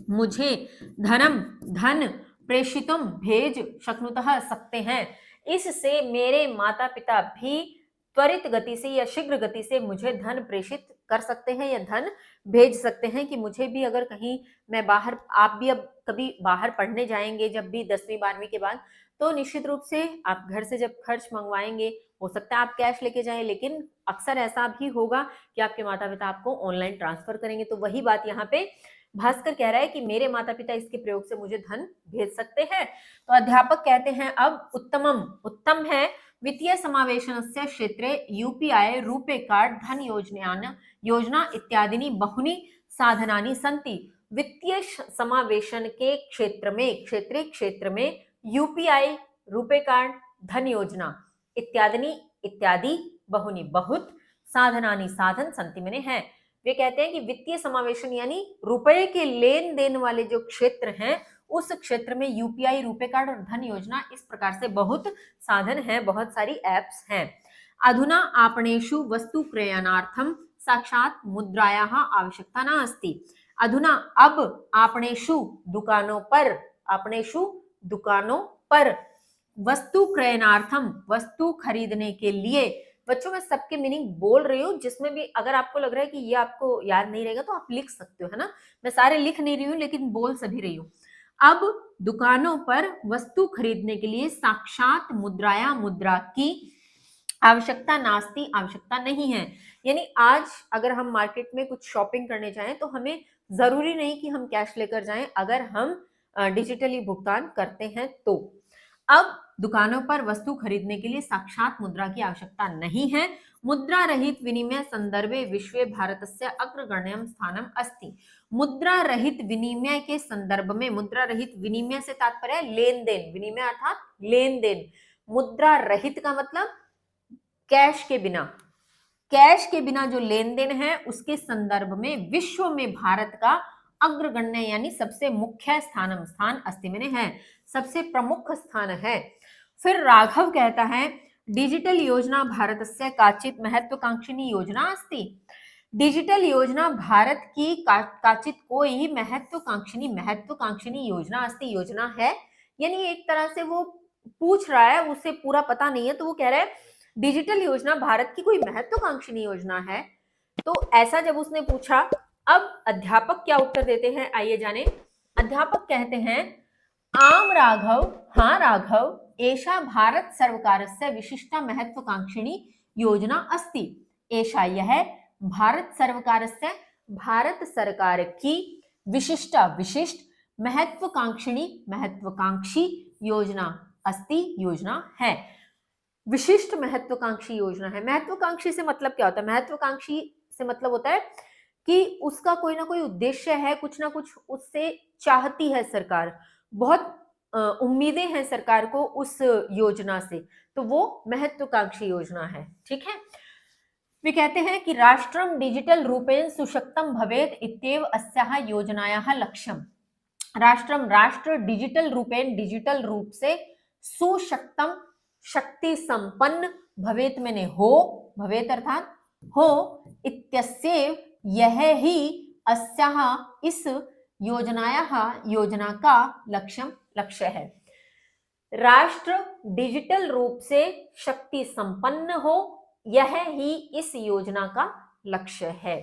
मुझे धनम धन प्रेषितुम भेज शक्नुतः सकते हैं, इससे मेरे माता पिता भी त्वरित गति से या शीघ्र गति से मुझे धन प्रेषित कर सकते हैं या धन भेज सकते हैं। कि मुझे भी अगर कहीं मैं बाहर, आप भी अब कभी बाहर पढ़ने जाएंगे जब भी 10वीं 12वीं के बाद, तो निश्चित रूप से आप घर से जब खर्च मंगवाएंगे, हो सकता है आप कैश लेके जाएं, लेकिन अक्सर ऐसा भी होगा कि आपके माता पिता आपको ऑनलाइन ट्रांसफर करेंगे। तो वही बात यहाँ पे भास्कर कह रहा है कि मेरे माता पिता इसके प्रयोग से मुझे धन भेज सकते हैं। तो अध्यापक कहते हैं अब उत्तमम, उत्तम है, वित्तीय समावेशनस्य क्षेत्रे यूपीआई, रूपे कार्ड, धन योजना इत्यादि बहुनी साधनानि सन्ति। वित्तीय समावेशन के क्षेत्र में यूपीआई, रुपे कार्ड, धन योजना इत्यादि बहुनी बहुत साधनानि साधन सन्ति मैंने है। वे कहते हैं कि वित्तीय समावेशन यानी रुपए के लेन देन वाले जो क्षेत्र हैं उस क्षेत्र में यूपीआई, रुपे कार्ड और धन योजना, इस प्रकार से बहुत साधन हैं, बहुत सारी एप्स हैं। अधुना आपणेषु वस्तु क्रयणार्थम साक्षात मुद्रायाः आवश्यकता न अस्ति। अधुना अब आपणेषु दुकानों पर वस्तु क्रयणार्थम वस्तु खरीदने के लिए, बच्चों मैं सबके मीनिंग बोल रही हूँ, जिसमें भी अगर आपको लग रहा है कि ये आपको याद नहीं रहेगा तो आप लिख सकते हो, है ना, मैं सारे लिख नहीं रही हूँ लेकिन बोल सभी रही हूँ। अब दुकानों पर वस्तु खरीदने के लिए साक्षात मुद्रा की आवश्यकता नास्ति, आवश्यकता नहीं है। यानी आज अगर हम मार्केट में कुछ शॉपिंग करने जाएं तो हमें जरूरी नहीं कि हम कैश लेकर जाएं, अगर हम डिजिटली भुगतान करते हैं तो। अब दुकानों पर वस्तु खरीदने के लिए साक्षात मुद्रा की आवश्यकता नहीं है। मुद्रा रहित विनिमय संदर्भे विश्वे भारतस्य अग्रगण्यं स्थानम अस्ति। मुद्रा रहित विनिमय के संदर्भ में, मुद्रा रहित विनिमय से तात्पर्य है लेन देन, विनिमय अर्थात लेन देन। मुद्रा रहित का मतलब कैश के बिना जो लेन देन है उसके संदर्भ में विश्व में भारत का अग्रगण्य यानी सबसे मुख्य स्थान अस्ति मैंने है, सबसे प्रमुख स्थान है। फिर राघव कहता है डिजिटल योजना भारतस्य काचित महत्वाकांक्षिणी योजना अस्ति। डिजिटल योजना भारत की काचित कोई महत्वाकांक्षिणी योजना अस्ति, योजना है, यानी एक तरह से वो पूछ रहा है, उसे पूरा पता नहीं है तो वो कह रहा है डिजिटल योजना भारत की कोई महत्वाकांक्षिणी योजना है। तो ऐसा जब उसने पूछा, अब अध्यापक क्या उत्तर देते हैं आइए जाने। अध्यापक कहते हैं आम राघव, हाँ राघव, एषा भारत सर्वकारस्य विशिष्टा महत्वाकांक्षिणी योजना अस्ति। एषा यह भारत सरकार की विशिष्ट महत्वाकांक्षी योजना अस्ति, योजना है। विशिष्ट महत्वाकांक्षी योजना है। महत्वाकांक्षी से मतलब क्या होता है? महत्वाकांक्षी से मतलब होता है कि उसका कोई ना कोई उद्देश्य है, कुछ ना कुछ उससे चाहती है सरकार, बहुत उम्मीदें हैं सरकार को उस योजना से, तो वो महत्वाकांक्षी योजना है। ठीक है, वे कहते हैं कि राष्ट्रम डिजिटल रूपेण सुशक्तम भवेत् इत्येव अस्याः योजनायाः लक्ष्यम। राष्ट्रम, राष्ट्र डिजिटल रूपेण, डिजिटल रूप से, सुशक्तम, शक्ति संपन्न, भवेत मैंने हो, भवेत अर्थात हो, इत्यस्येव यह ही, अस्याः इस, योजनायाः योजना का, लक्ष्यम लक्ष्य है। राष्ट्र डिजिटल रूप से शक्ति संपन्न हो, यह ही इस योजना का लक्ष्य है।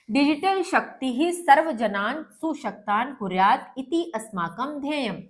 डिजिटल शक्ति ही सर्वजनान सुशक्तान कुर्यात् इति अस्माकं ध्येयम्।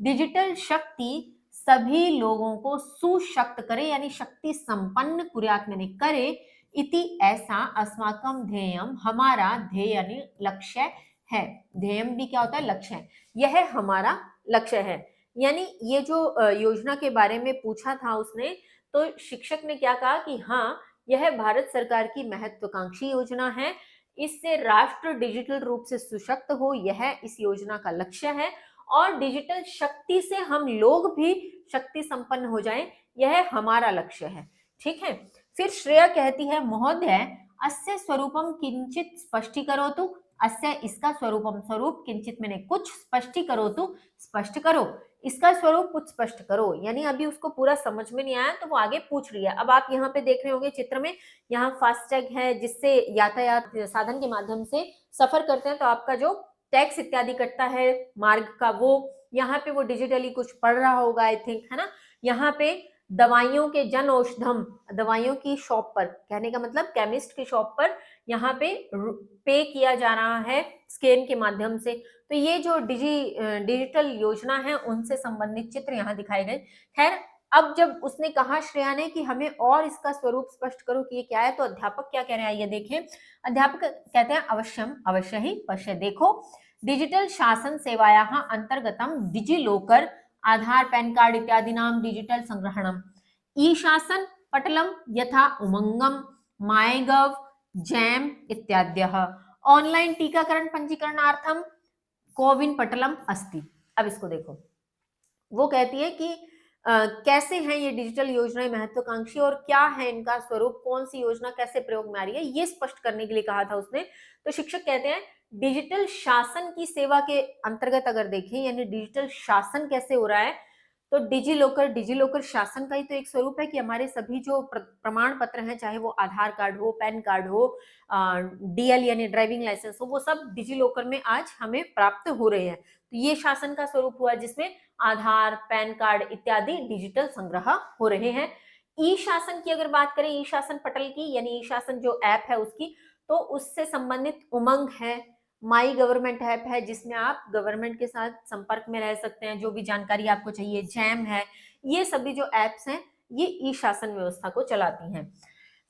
डिजिटल शक्ति सभी लोगों को सुशक्त करे, यानी शक्ति संपन्न, कुर्यात् मैंने करे, इति ऐसा, अस्माकं ध्येयम हमारा, ध्येय यानी लक्ष्य है। ध्येयम भी क्या होता है? लक्ष्य है। यह हमारा लक्ष्य है। यानी ये जो योजना के बारे में पूछा था उसने, तो शिक्षक ने क्या कहा कि हाँ, यह भारत सरकार की महत्वाकांक्षी योजना है, इससे राष्ट्र डिजिटल रूप से सशक्त हो, यह इस योजना का लक्ष्य है, और डिजिटल शक्ति से हम लोग भी शक्ति संपन्न हो जाएं, यह हमारा लक्ष्य है। ठीक है, फिर श्रेया कहती है, महोदय अस्य स्वरूपम किंचित स्पष्टीकरोतु। अस्य, इसका स्वरूपम, स्वरूप, किंचित मैंने कुछ, स्पष्टीकरोतु स्पष्ट करो, इसका स्वरूप कुछ स्पष्ट करो। यानी अभी उसको पूरा समझ में नहीं आया तो वो आगे पूछ रही है। अब आप यहाँ पे देख रहे होंगे चित्र में, यहाँ फास्टैग है, जिससे यातायात साधन के माध्यम से सफर करते हैं तो आपका जो टैक्स इत्यादि कटता है मार्ग का, वो यहाँ पे वो डिजिटली कुछ पढ़ रहा होगा, आई थिंक, है ना। यहाँ पे दवाइयों के जन औषधम, दवाइयों की शॉप पर, कहने का मतलब केमिस्ट की शॉप पर यहाँ पे किया जा रहा है स्कैन के माध्यम से। तो ये जो डिजिटल योजना है उनसे संबंधित चित्र यहाँ दिखाए गए। खैर, अब जब उसने कहा श्रेया ने कि हमें और इसका स्वरूप स्पष्ट करो कि ये क्या है, तो अध्यापक क्या कह रहे हैं ये देखें। अध्यापक कहते हैं, अवश्यम, अवश्य ही, पश्य, देखो, डिजिटल शासन सेवायाः अंतर्गतम डिजि लॉकर, आधार, पैन कार्ड इत्यादि नाम डिजिटल संग्रहणम, ई शासन पटलम यथा उमंगम, माईगव, जैम इत्याद्यः, ऑनलाइन टीकाकरण पंजीकरणार्थम कोविन पटलम अस्ति। अब इसको देखो, वो कहती है कि कैसे हैं ये डिजिटल योजनाएं महत्वाकांक्षी और क्या है इनका स्वरूप, कौन सी योजना कैसे प्रयोग में आ रही है, ये स्पष्ट करने के लिए कहा था उसने। तो शिक्षक कहते हैं, डिजिटल शासन की सेवा के अंतर्गत अगर देखें, यानी डिजिटल शासन कैसे हो रहा है, तो डिजिलॉकर शासन का ही तो एक स्वरूप है कि हमारे सभी जो प्रमाण पत्र हैं, चाहे वो आधार कार्ड हो, पैन कार्ड हो, डीएल यानी ड्राइविंग लाइसेंस हो, वो सब डिजिलॉकर में आज हमें प्राप्त हो रहे हैं। तो ये शासन का स्वरूप हुआ जिसमें आधार, पैन कार्ड इत्यादि डिजिटल संग्रह हो रहे हैं। ई शासन की अगर बात करें, ई शासन पटल की, यानी ई शासन जो ऐप है उसकी, तो उससे संबंधित उमंग है, माई गवर्नमेंट ऐप है जिसमें आप गवर्नमेंट के साथ संपर्क में रह सकते हैं, जो भी जानकारी आपको चाहिए, जैम है, ये सभी जो एप्स हैं ये ई शासन व्यवस्था को चलाती हैं।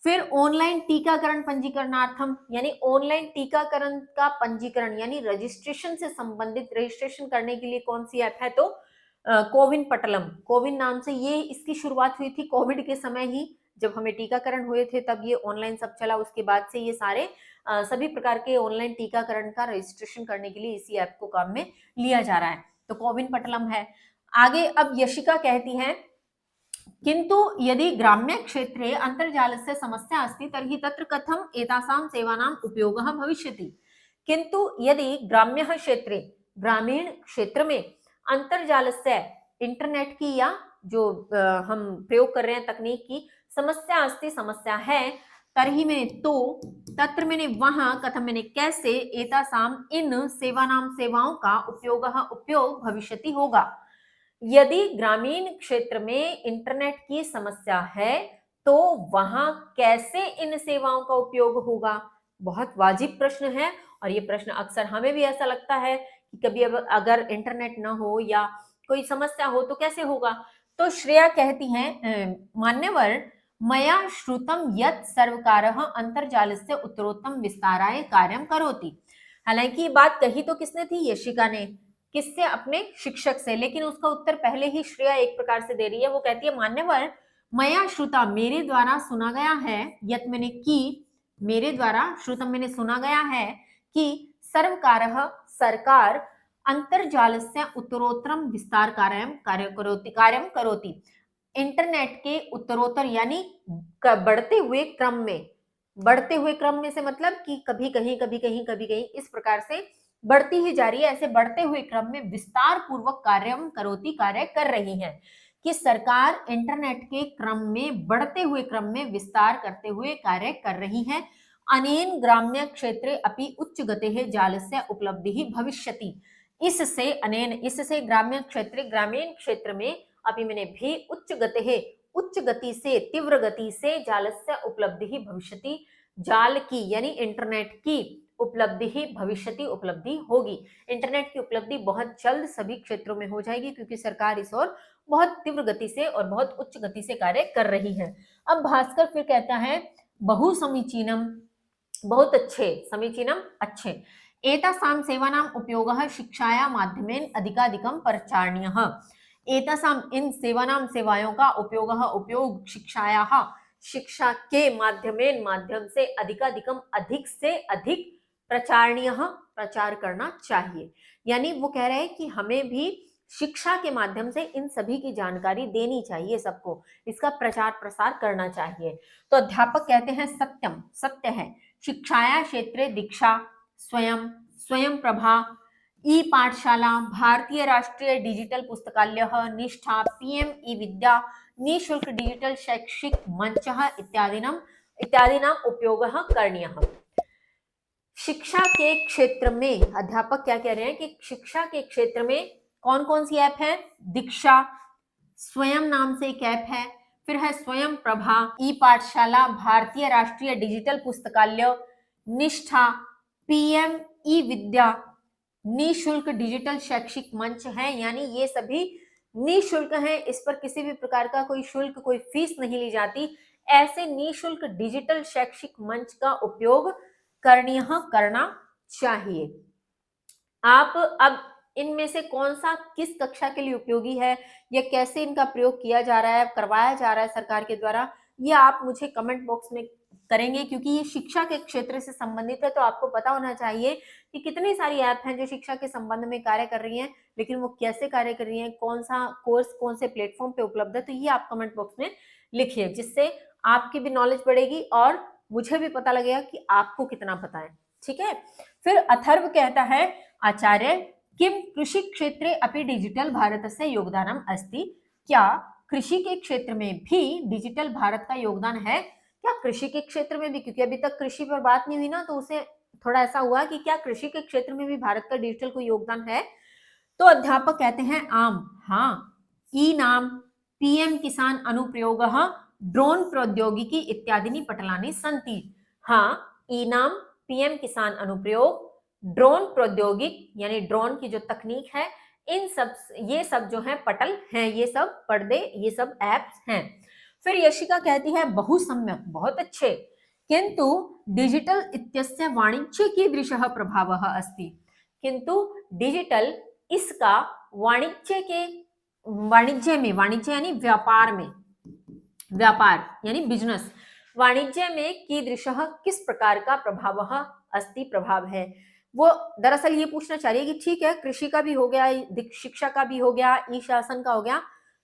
फिर ऑनलाइन टीकाकरण पंजीकरणार्थम, यानी ऑनलाइन टीकाकरण का पंजीकरण यानी रजिस्ट्रेशन से संबंधित, रजिस्ट्रेशन करने के लिए कौन सी ऐप है, तो कोविन पटलम, कोविन नाम से ये इसकी शुरुआत हुई थी कोविड के समय ही, जब हमें टीकाकरण हुए थे तब ये ऑनलाइन सब चला। उसके बाद से ये सारे सभी प्रकार के ऑनलाइन टीकाकरण का रजिस्ट्रेशन करने के लिए इसी ऐप को काम में लिया जा रहा है, तो कोविन पटलम है। आगे अब यशिका कहती है, किंतु यदि ग्राम्य क्षेत्रे अन्तर्जालस्य समस्या अस्ति तर्हि तत्र कथम एतासां सेवानां उपयोगः भविष्यति। किंतु यदि ग्राम्य क्षेत्रे, ग्रामीण क्षेत्र में, अंतर्जालस्य, इंटरनेट की या जो हम प्रयोग कर रहे हैं तकनीक की, समस्या अस्ति, समस्या है, तर्हि में तो, तत्र मैंने वहां, कथम मैंने कैसे, एतासाम इन सेवानां सेवाओं का उपयोग भविष्यति होगा। यदि ग्रामीण क्षेत्र में इंटरनेट की समस्या है तो वहां कैसे इन सेवाओं का उपयोग होगा। बहुत वाजिब प्रश्न है और ये प्रश्न अक्सर हमें भी ऐसा लगता है कि कभी अगर इंटरनेट ना हो या कोई समस्या हो तो कैसे होगा। तो श्रेया कहती हैं, मान्यवर मया श्रुतम यत् सर्वकारः अंतर्जालस्य उत्तरोत्तम विस्ताराय कार्यं करोति। हालांकि ये बात कही तो किसने थी, यशिका ने, किससे, अपने शिक्षक से, लेकिन उसका उत्तर पहले ही श्रेया एक प्रकार से दे रही है। वो कहती है, मान्यवर मया श्रुता मेरे द्वारा सुना गया है, यत मैंने की, मेरे द्वारा, श्रुतम मैंने सुना गया है कि सर्वकारः सरकार अंतर्जालस्य उत्तरोत्तरम विस्तार कार्यं करोति। इंटरनेट के उत्तरोत्तर यानी बढ़ते हुए क्रम में से मतलब कि कभी कहीं कभी कहीं कभी कहीं इस प्रकार से बढ़ती ही जा रही है, ऐसे बढ़ते हुए क्रम में विस्तार पूर्वक कार्य कर रही है, कि सरकार इंटरनेट के क्रम में बढ़ते हुए क्रम में विस्तार करते हुए कार्य कर रही है। अनेन ग्राम्य क्षेत्रे अपि उच्च गतेः जालस्य उपलब्धिः भविष्यति। इससे ग्रामीण क्षेत्र में अपि मैंने भी उच्च गति से, तीव्र गति से जालस्य उपलब्धिः भविष्यति, जाल की यानी इंटरनेट की उपलब्धि ही भविष्यति उपलब्धि होगी। इंटरनेट की उपलब्धि बहुत जल्द सभी क्षेत्रों में हो जाएगी, क्योंकि सरकार इस ओर बहुत तीव्र गति से और बहुत उच्च गति से कार्य कर रही है। अब भास्कर फिर कहता है बहु समीचीनम, बहुत अच्छे, समीचीनम अच्छे, एतासां सेवानां उपयोगः शिक्षाया माध्यमेन अधिकाधिकं प्रचारणीयः। एतासां इन सेवानां सेवाओं का उपयोग शिक्षा के माध्यम से अधिकाधिकम अधिक से अधिक प्रचारणीय प्रचार करना चाहिए। यानी वो कह रहे हैं कि हमें भी शिक्षा के माध्यम से इन सभी की जानकारी देनी चाहिए, सबको इसका प्रचार प्रसार करना चाहिए। तो अध्यापक कहते हैं सत्यम, सत्य है, शिक्षाया क्षेत्रे दीक्षा स्वयं प्रभा ई पाठशाला भारतीय राष्ट्रीय डिजिटल पुस्तकालय निष्ठा पीएम ई विद्या निःशुल्क डिजिटल शैक्षिक मंच इत्यादिनां उपयोगः करणीयः। शिक्षा के क्षेत्र में अध्यापक क्या कह रहे हैं कि शिक्षा के क्षेत्र में कौन कौन सी ऐप है? दीक्षा स्वयं नाम से एक ऐप है, फिर है स्वयं प्रभा, ई पाठशाला, भारतीय राष्ट्रीय डिजिटल पुस्तकालय, निष्ठा, पीएम ई विद्या, निःशुल्क डिजिटल शैक्षिक मंच है। यानी ये सभी निःशुल्क है, इस पर किसी भी प्रकार का कोई शुल्क, कोई फीस नहीं ली जाती। ऐसे निःशुल्क डिजिटल शैक्षिक मंच का उपयोग करना चाहिए। आप अब इनमें से कौन सा किस कक्षा के लिए उपयोगी है या कैसे इनका प्रयोग किया जा रहा है, करवाया जा रहा है सरकार के द्वारा, ये आप मुझे कमेंट बॉक्स में करेंगे, क्योंकि ये शिक्षा के क्षेत्र से संबंधित है। तो आपको पता होना चाहिए कि कितनी सारी ऐप हैं जो शिक्षा के संबंध में कार्य कर रही हैं, लेकिन वो कैसे कार्य कर रही हैं, कौन सा कोर्स कौन से प्लेटफॉर्म पे उपलब्ध है। तो ये आप कमेंट बॉक्स में लिखिए, जिससे आपकी भी नॉलेज बढ़ेगी और मुझे भी पता लगेगा कि आपको कितना पता है। ठीक है। फिर अथर्व कहता है आचार्य किम कृषि क्षेत्रे अपि डिजिटल भारतस्य योगदानम अस्ति। क्या कृषि के क्षेत्र में भी डिजिटल भारत का योगदान है? क्या कृषि के क्षेत्र में भी, क्योंकि अभी तक कृषि पर बात नहीं हुई ना, तो उसे थोड़ा ऐसा हुआ कि क्या कृषि के क्षेत्र में भी भारत का डिजिटल कोई योगदान है? तो अध्यापक कहते हैं आम, हाँ, ई नाम पीएम किसान अनुप्रयोगः ड्रोन प्रौद्योगिकी इत्यादि पटलानि सन्ति। हाँ, ई नाम पीएम किसान अनुप्रयोग, ड्रोन प्रौद्योगिक यानी ड्रोन की जो तकनीक है, ये सब जो है पटल हैं, ये सब पर्दे, ये सब एप्स हैं। फिर यशिका कहती है बहु सम्यक, बहुत अच्छे, किंतु डिजिटल इत्यस्य वाणिज्य कीदृशः प्रभावः अस्ति। किंतु डिजिटल इसका वाणिज्य यानी व्यापार यानी बिजनेस, वाणिज्य में कीदृशः किस प्रकार का प्रभाव है। वो दरअसल ये पूछना चाह रही है कि ठीक है, कृषि का भी हो गया, शिक्षा का भी हो गया, ई शासन का हो गया,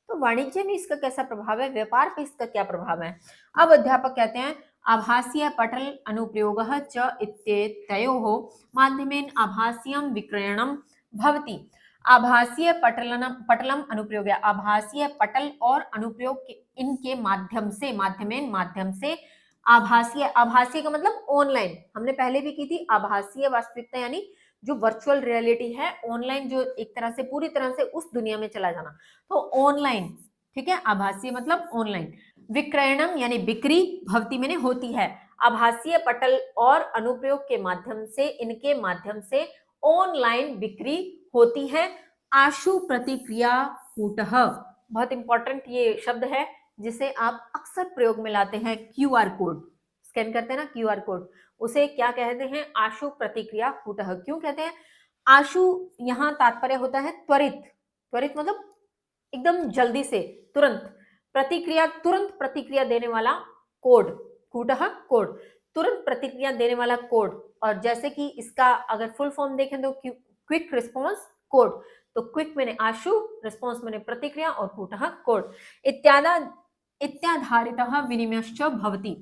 तो वाणिज्य में इसका कैसा प्रभाव है, व्यापार पे इसका क्या प्रभाव है। अब अध्यापक कहते हैं आभासीय पटल अनुप्रयोगः च इत्येतयोः माध्यमेन आभासीयं विक्रयणं भवति। आभासीय पटलम अनुप्रयोग, आभासीय पटल और अनुप्रयोग इनके माध्यम से आभासीय का मतलब ऑनलाइन, हमने पहले भी की थी। आभासीय वास्तविकता यानी जो वर्चुअल रियलिटी है, ऑनलाइन जो एक तरह से पूरी तरह से उस दुनिया में चला जाना, तो ऑनलाइन, ठीक है। आभासीय मतलब ऑनलाइन, विक्रयणम यानी बिक्री, भवती मैंने होती है। आभासीय पटल और अनुप्रयोग के माध्यम से, इनके माध्यम से ऑनलाइन बिक्री होती है। आशु प्रतिक्रिया कूटः, बहुत इंपॉर्टेंट ये शब्द है जिसे आप अक्सर प्रयोग में लाते हैं। क्यूआर कोड स्कैन करते हैं ना, क्यूआर कोड, उसे क्या कहते हैं, आशु प्रतिक्रिया कूटः। क्यों कहते हैं आशु? यहाँ तात्पर्य होता है त्वरित, त्वरित मतलब एकदम जल्दी से, तुरंत, प्रतिक्रिया, तुरंत प्रतिक्रिया देने वाला कोड, कूटः कोड, तुरंत प्रतिक्रिया देने वाला कोड। और जैसे कि इसका अगर फुल फॉर्म देखें तो क्विक रिस्पॉन्स कोड, तो क्विक मैंने आशु, रिस्पॉन्स मैंने प्रतिक्रिया और कूटः कोड। इत्याधारितः विनिमयश्च भवति।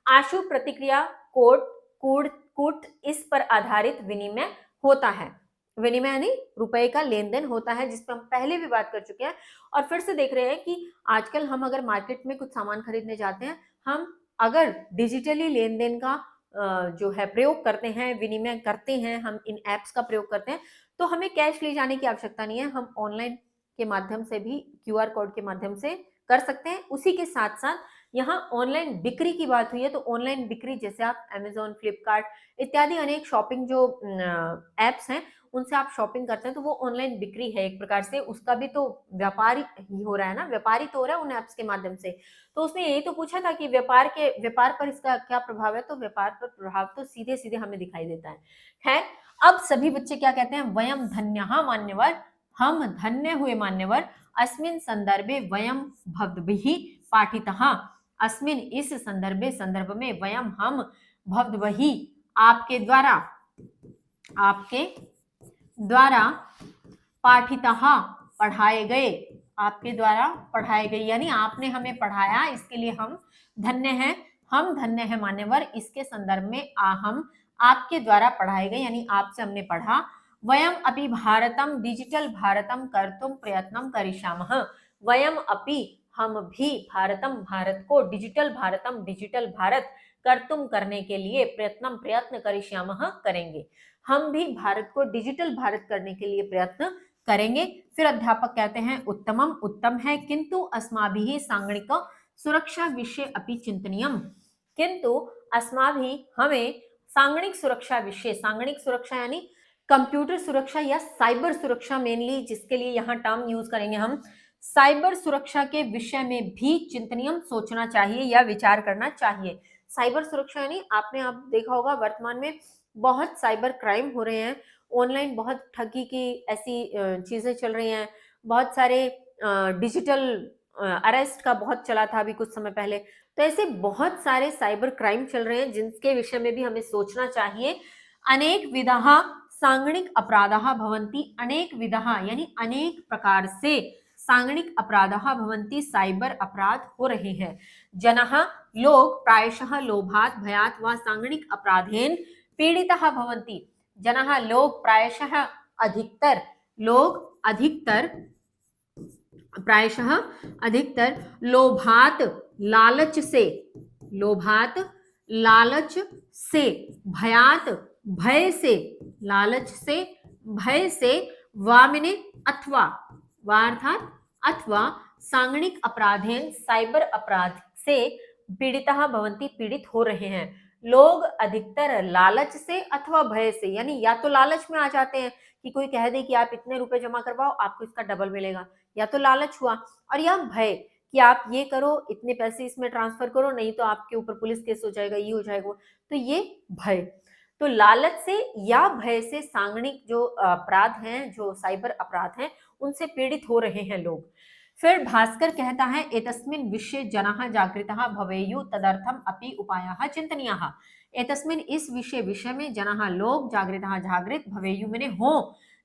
आशु प्रतिक्रिया कोड कूट कूट इस पर आधारित विनिमय होता है। विनिमय यानी रुपए का लेन देन होता है, जिस पर हम पहले भी बात कर चुके हैं। और फिर से देख रहे हैं कि आजकल हम अगर मार्केट में कुछ सामान खरीदने जाते हैं, हम अगर डिजिटली लेन देन का जो है प्रयोग करते हैं, विनिमय करते हैं, हम इन एप्स का प्रयोग करते हैं, तो हमें कैश ले जाने की आवश्यकता नहीं है। हम ऑनलाइन के माध्यम से भी, क्यूआर कोड के माध्यम से कर सकते हैं। उसी के साथ साथ यहाँ ऑनलाइन बिक्री की बात हुई है, तो ऑनलाइन बिक्री जैसे आप अमेजोन, फ्लिपकार्ट इत्यादि अनेक शॉपिंग जो एप्स हैं, उनसे आप शॉपिंग करते हैं, तो वो ऑनलाइन बिक्री है एक प्रकार से। उसका भी तो व्यापार ही हो रहा है ना, व्यापारी तो हो रहा है उन एप्स के माध्यम से। तो उसने यही तो पूछा था कि व्यापार पर इसका क्या प्रभाव है, तो व्यापार पर प्रभाव तो सीधे सीधे हमें दिखाई देता है। खैर, अब सभी बच्चे क्या कहते हैं, वयम धन्यः मान्यवर, हम धन्य हुए मान्यवर, अस्मिन संदर्भे वयम भवद्भिः पाठितः, अस्मिन इस संदर्भे, संदर्भ में, वयम हम, भवद्भिः आपके द्वारा पाठितः पढ़ाए गए, आपके द्वारा पढ़ाए गए, यानी आपने हमें पढ़ाया, इसके लिए हम धन्य हैं। हम धन्य हैं मान्यवर, इसके संदर्भ में हम आपके द्वारा पढ़ाए गए, यानी आपसे हमने पढ़ा। वयम अपि भारतम डिजिटल भारतम कर्तुम प्रयत्नं करिष्यामः, वयम अपि हम भी भारतम भारत को डिजिटल भारतम डिजिटल भारत कर्तुम करने के लिए प्रयत्न करिष्यामः करेंगे, हम भी भारत को डिजिटल भारत करने के लिए प्रयत्न करेंगे। फिर अध्यापक कहते हैं उत्तमम, उत्तम है, किंतु अस्माभिः सांगणिक सुरक्षा विषय अपि चिंतनीयम, किंतु अस्माभिः हमें सांगणिक सुरक्षा विषय, सांगणिक सुरक्षा यानी कंप्यूटर सुरक्षा या साइबर सुरक्षा, मेनली जिसके लिए यहाँ टर्म यूज करेंगे हम, साइबर सुरक्षा के विषय में भी चिंतनीयम, सोचना चाहिए या विचार करना चाहिए। साइबर सुरक्षा यानी आपने आप देखा होगा वर्तमान में बहुत साइबर क्राइम हो रहे हैं, ऑनलाइन बहुत ठगी की ऐसी चीजें चल रही हैं, बहुत सारे डिजिटल अरेस्ट का बहुत चला था अभी कुछ समय पहले। तो ऐसे बहुत सारे साइबर क्राइम चल रहे हैं जिनके विषय में भी हमें सोचना चाहिए। अनेक विधाः सांगणिक अपराधाः भवन्ति, अनेक विधाः यानी अनेक प्रकार से, सांगणिक अपराधाः भवन्ति साइबर अपराध हो रहे हैं। जनाः लोग प्रायशः लोभात् भयात् वा सांगणिक अपराधेन पीड़िताः भवन्ति, जनाः लोग प्रायशः अधिकतर प्रायशः अधिकतर लोभात लालच से भयात भय से, लालच से भय से, वामिने अथवा, वार्थात अथवा, सांगणिक अपराधेन साइबर अपराध से पीड़िताः भवन्ति पीड़ित हो रहे हैं। लोग अधिकतर लालच से अथवा भय से, यानी या तो लालच में आ जाते हैं कि कोई कह दे कि आप इतने रुपए जमा करवाओ आपको इसका डबल मिलेगा, या तो लालच हुआ, और या भय कि आप ये करो, इतने पैसे इसमें ट्रांसफर करो, नहीं तो आपके ऊपर पुलिस केस हो जाएगा, ये हो जाएगा, तो ये भय। तो लालच से या भय से सांगणिक जो अपराध हैं, जो साइबर अपराध हैं, उनसे पीड़ित हो रहे हैं लोग। फिर भास्कर कहता है एतस्मिन् विषये जनाः जागृताः भवेयुः तदर्थम अपि उपायाः चिन्तनीयाः, एतस्मिन् इस विषय में जनाः लोग जागृत भवेयुः मैंने हो,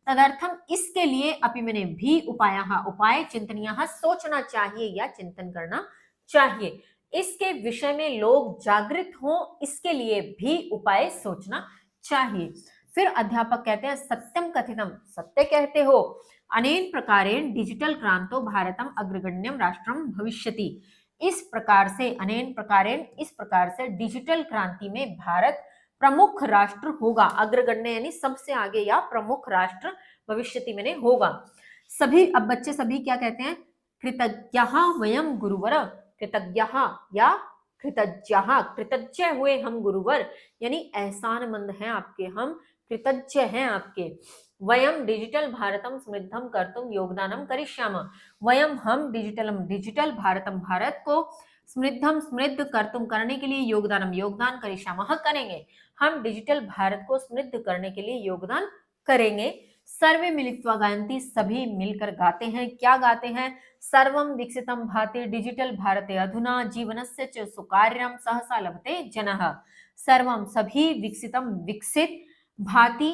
तदर्थम इसके लिए अपि मैंने भी उपाय चिंतनीयाः सोचना चाहिए या चिंतन करना चाहिए। इसके विषय में लोग जागृत हो, इसके लिए भी उपाय सोचना चाहिए। फिर अध्यापक कहते हैं सत्यम कथितम, सत्य कहते हो, अनेन प्रकारेण डिजिटल क्रांतो भारतम अग्रगण्यम राष्ट्रम भविष्यति, इस प्रकार से, अनेन प्रकारेण इस प्रकार से डिजिटल क्रांति में भारत प्रमुख राष्ट्र होगा, अग्रगण्य यानी सबसे आगे या प्रमुख राष्ट्र भविष्यति में होगा। सभी अब बच्चे सभी क्या कहते हैं, कृतज्ञः वयम गुरुवर, कृतज्ञः या कृतज्ञः, कृतज्ञ हुए हम गुरुवर, यानी एहसानमंद हैं आपके, हम कृतज्ञ हैं आपके। वयम डिजिटल भारतम समृद्धम कर्तुम योगदानम करिष्यामः, वयम हम डिजिटल भारतम भारत को समृद्ध कर्तुम करने के लिए योगदान करिष्यामः करेंगे, हम डिजिटल भारत को समृद्ध करने के लिए योगदान करेंगे। सर्वे मिलित्वा गायन्ति, सभी मिलकर गाते हैं। क्या गाते हैं? सर्वं विकसितं भाति डिजिटल भारते अधुना जीवनस्य च सुकार्यं सहसा लभते जनः। सर्वं सभी, विकसितम विकसित, भाति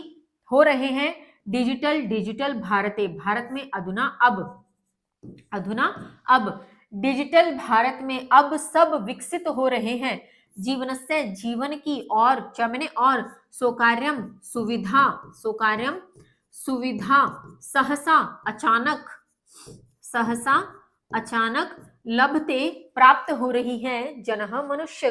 हो रहे हैं, डिजिटल भारते भारत में, अधुना अब डिजिटल भारत में अब सब विकसित हो रहे हैं। जीवनस्य जीवन की, और चमने, और सोकार्यम सुविधा सहसा अचानक लभते प्राप्त हो रही है जनः मनुष्य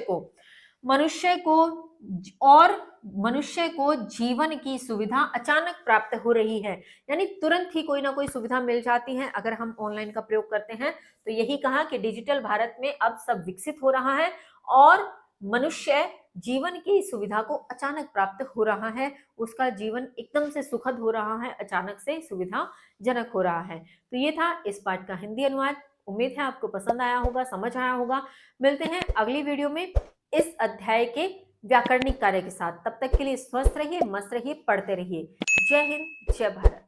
को जीवन की सुविधा अचानक प्राप्त हो रही है, यानी तुरंत ही कोई ना कोई सुविधा मिल जाती है अगर हम ऑनलाइन का प्रयोग करते हैं। तो यही कहा कि डिजिटल भारत में अब सब विकसित हो रहा है और मनुष्य जीवन की सुविधा को अचानक प्राप्त हो रहा है, उसका जीवन एकदम से सुखद हो रहा है, अचानक से सुविधाजनक हो रहा है। तो ये था इस पाठ का हिंदी अनुवाद। उम्मीद है आपको पसंद आया होगा, समझ आया होगा। मिलते हैं अगली वीडियो में इस अध्याय के व्याकरणिक कार्य के साथ। तब तक के लिए स्वस्थ रहिए, मस्त रहिए, पढ़ते रहिए। जय हिंद, जय भारत।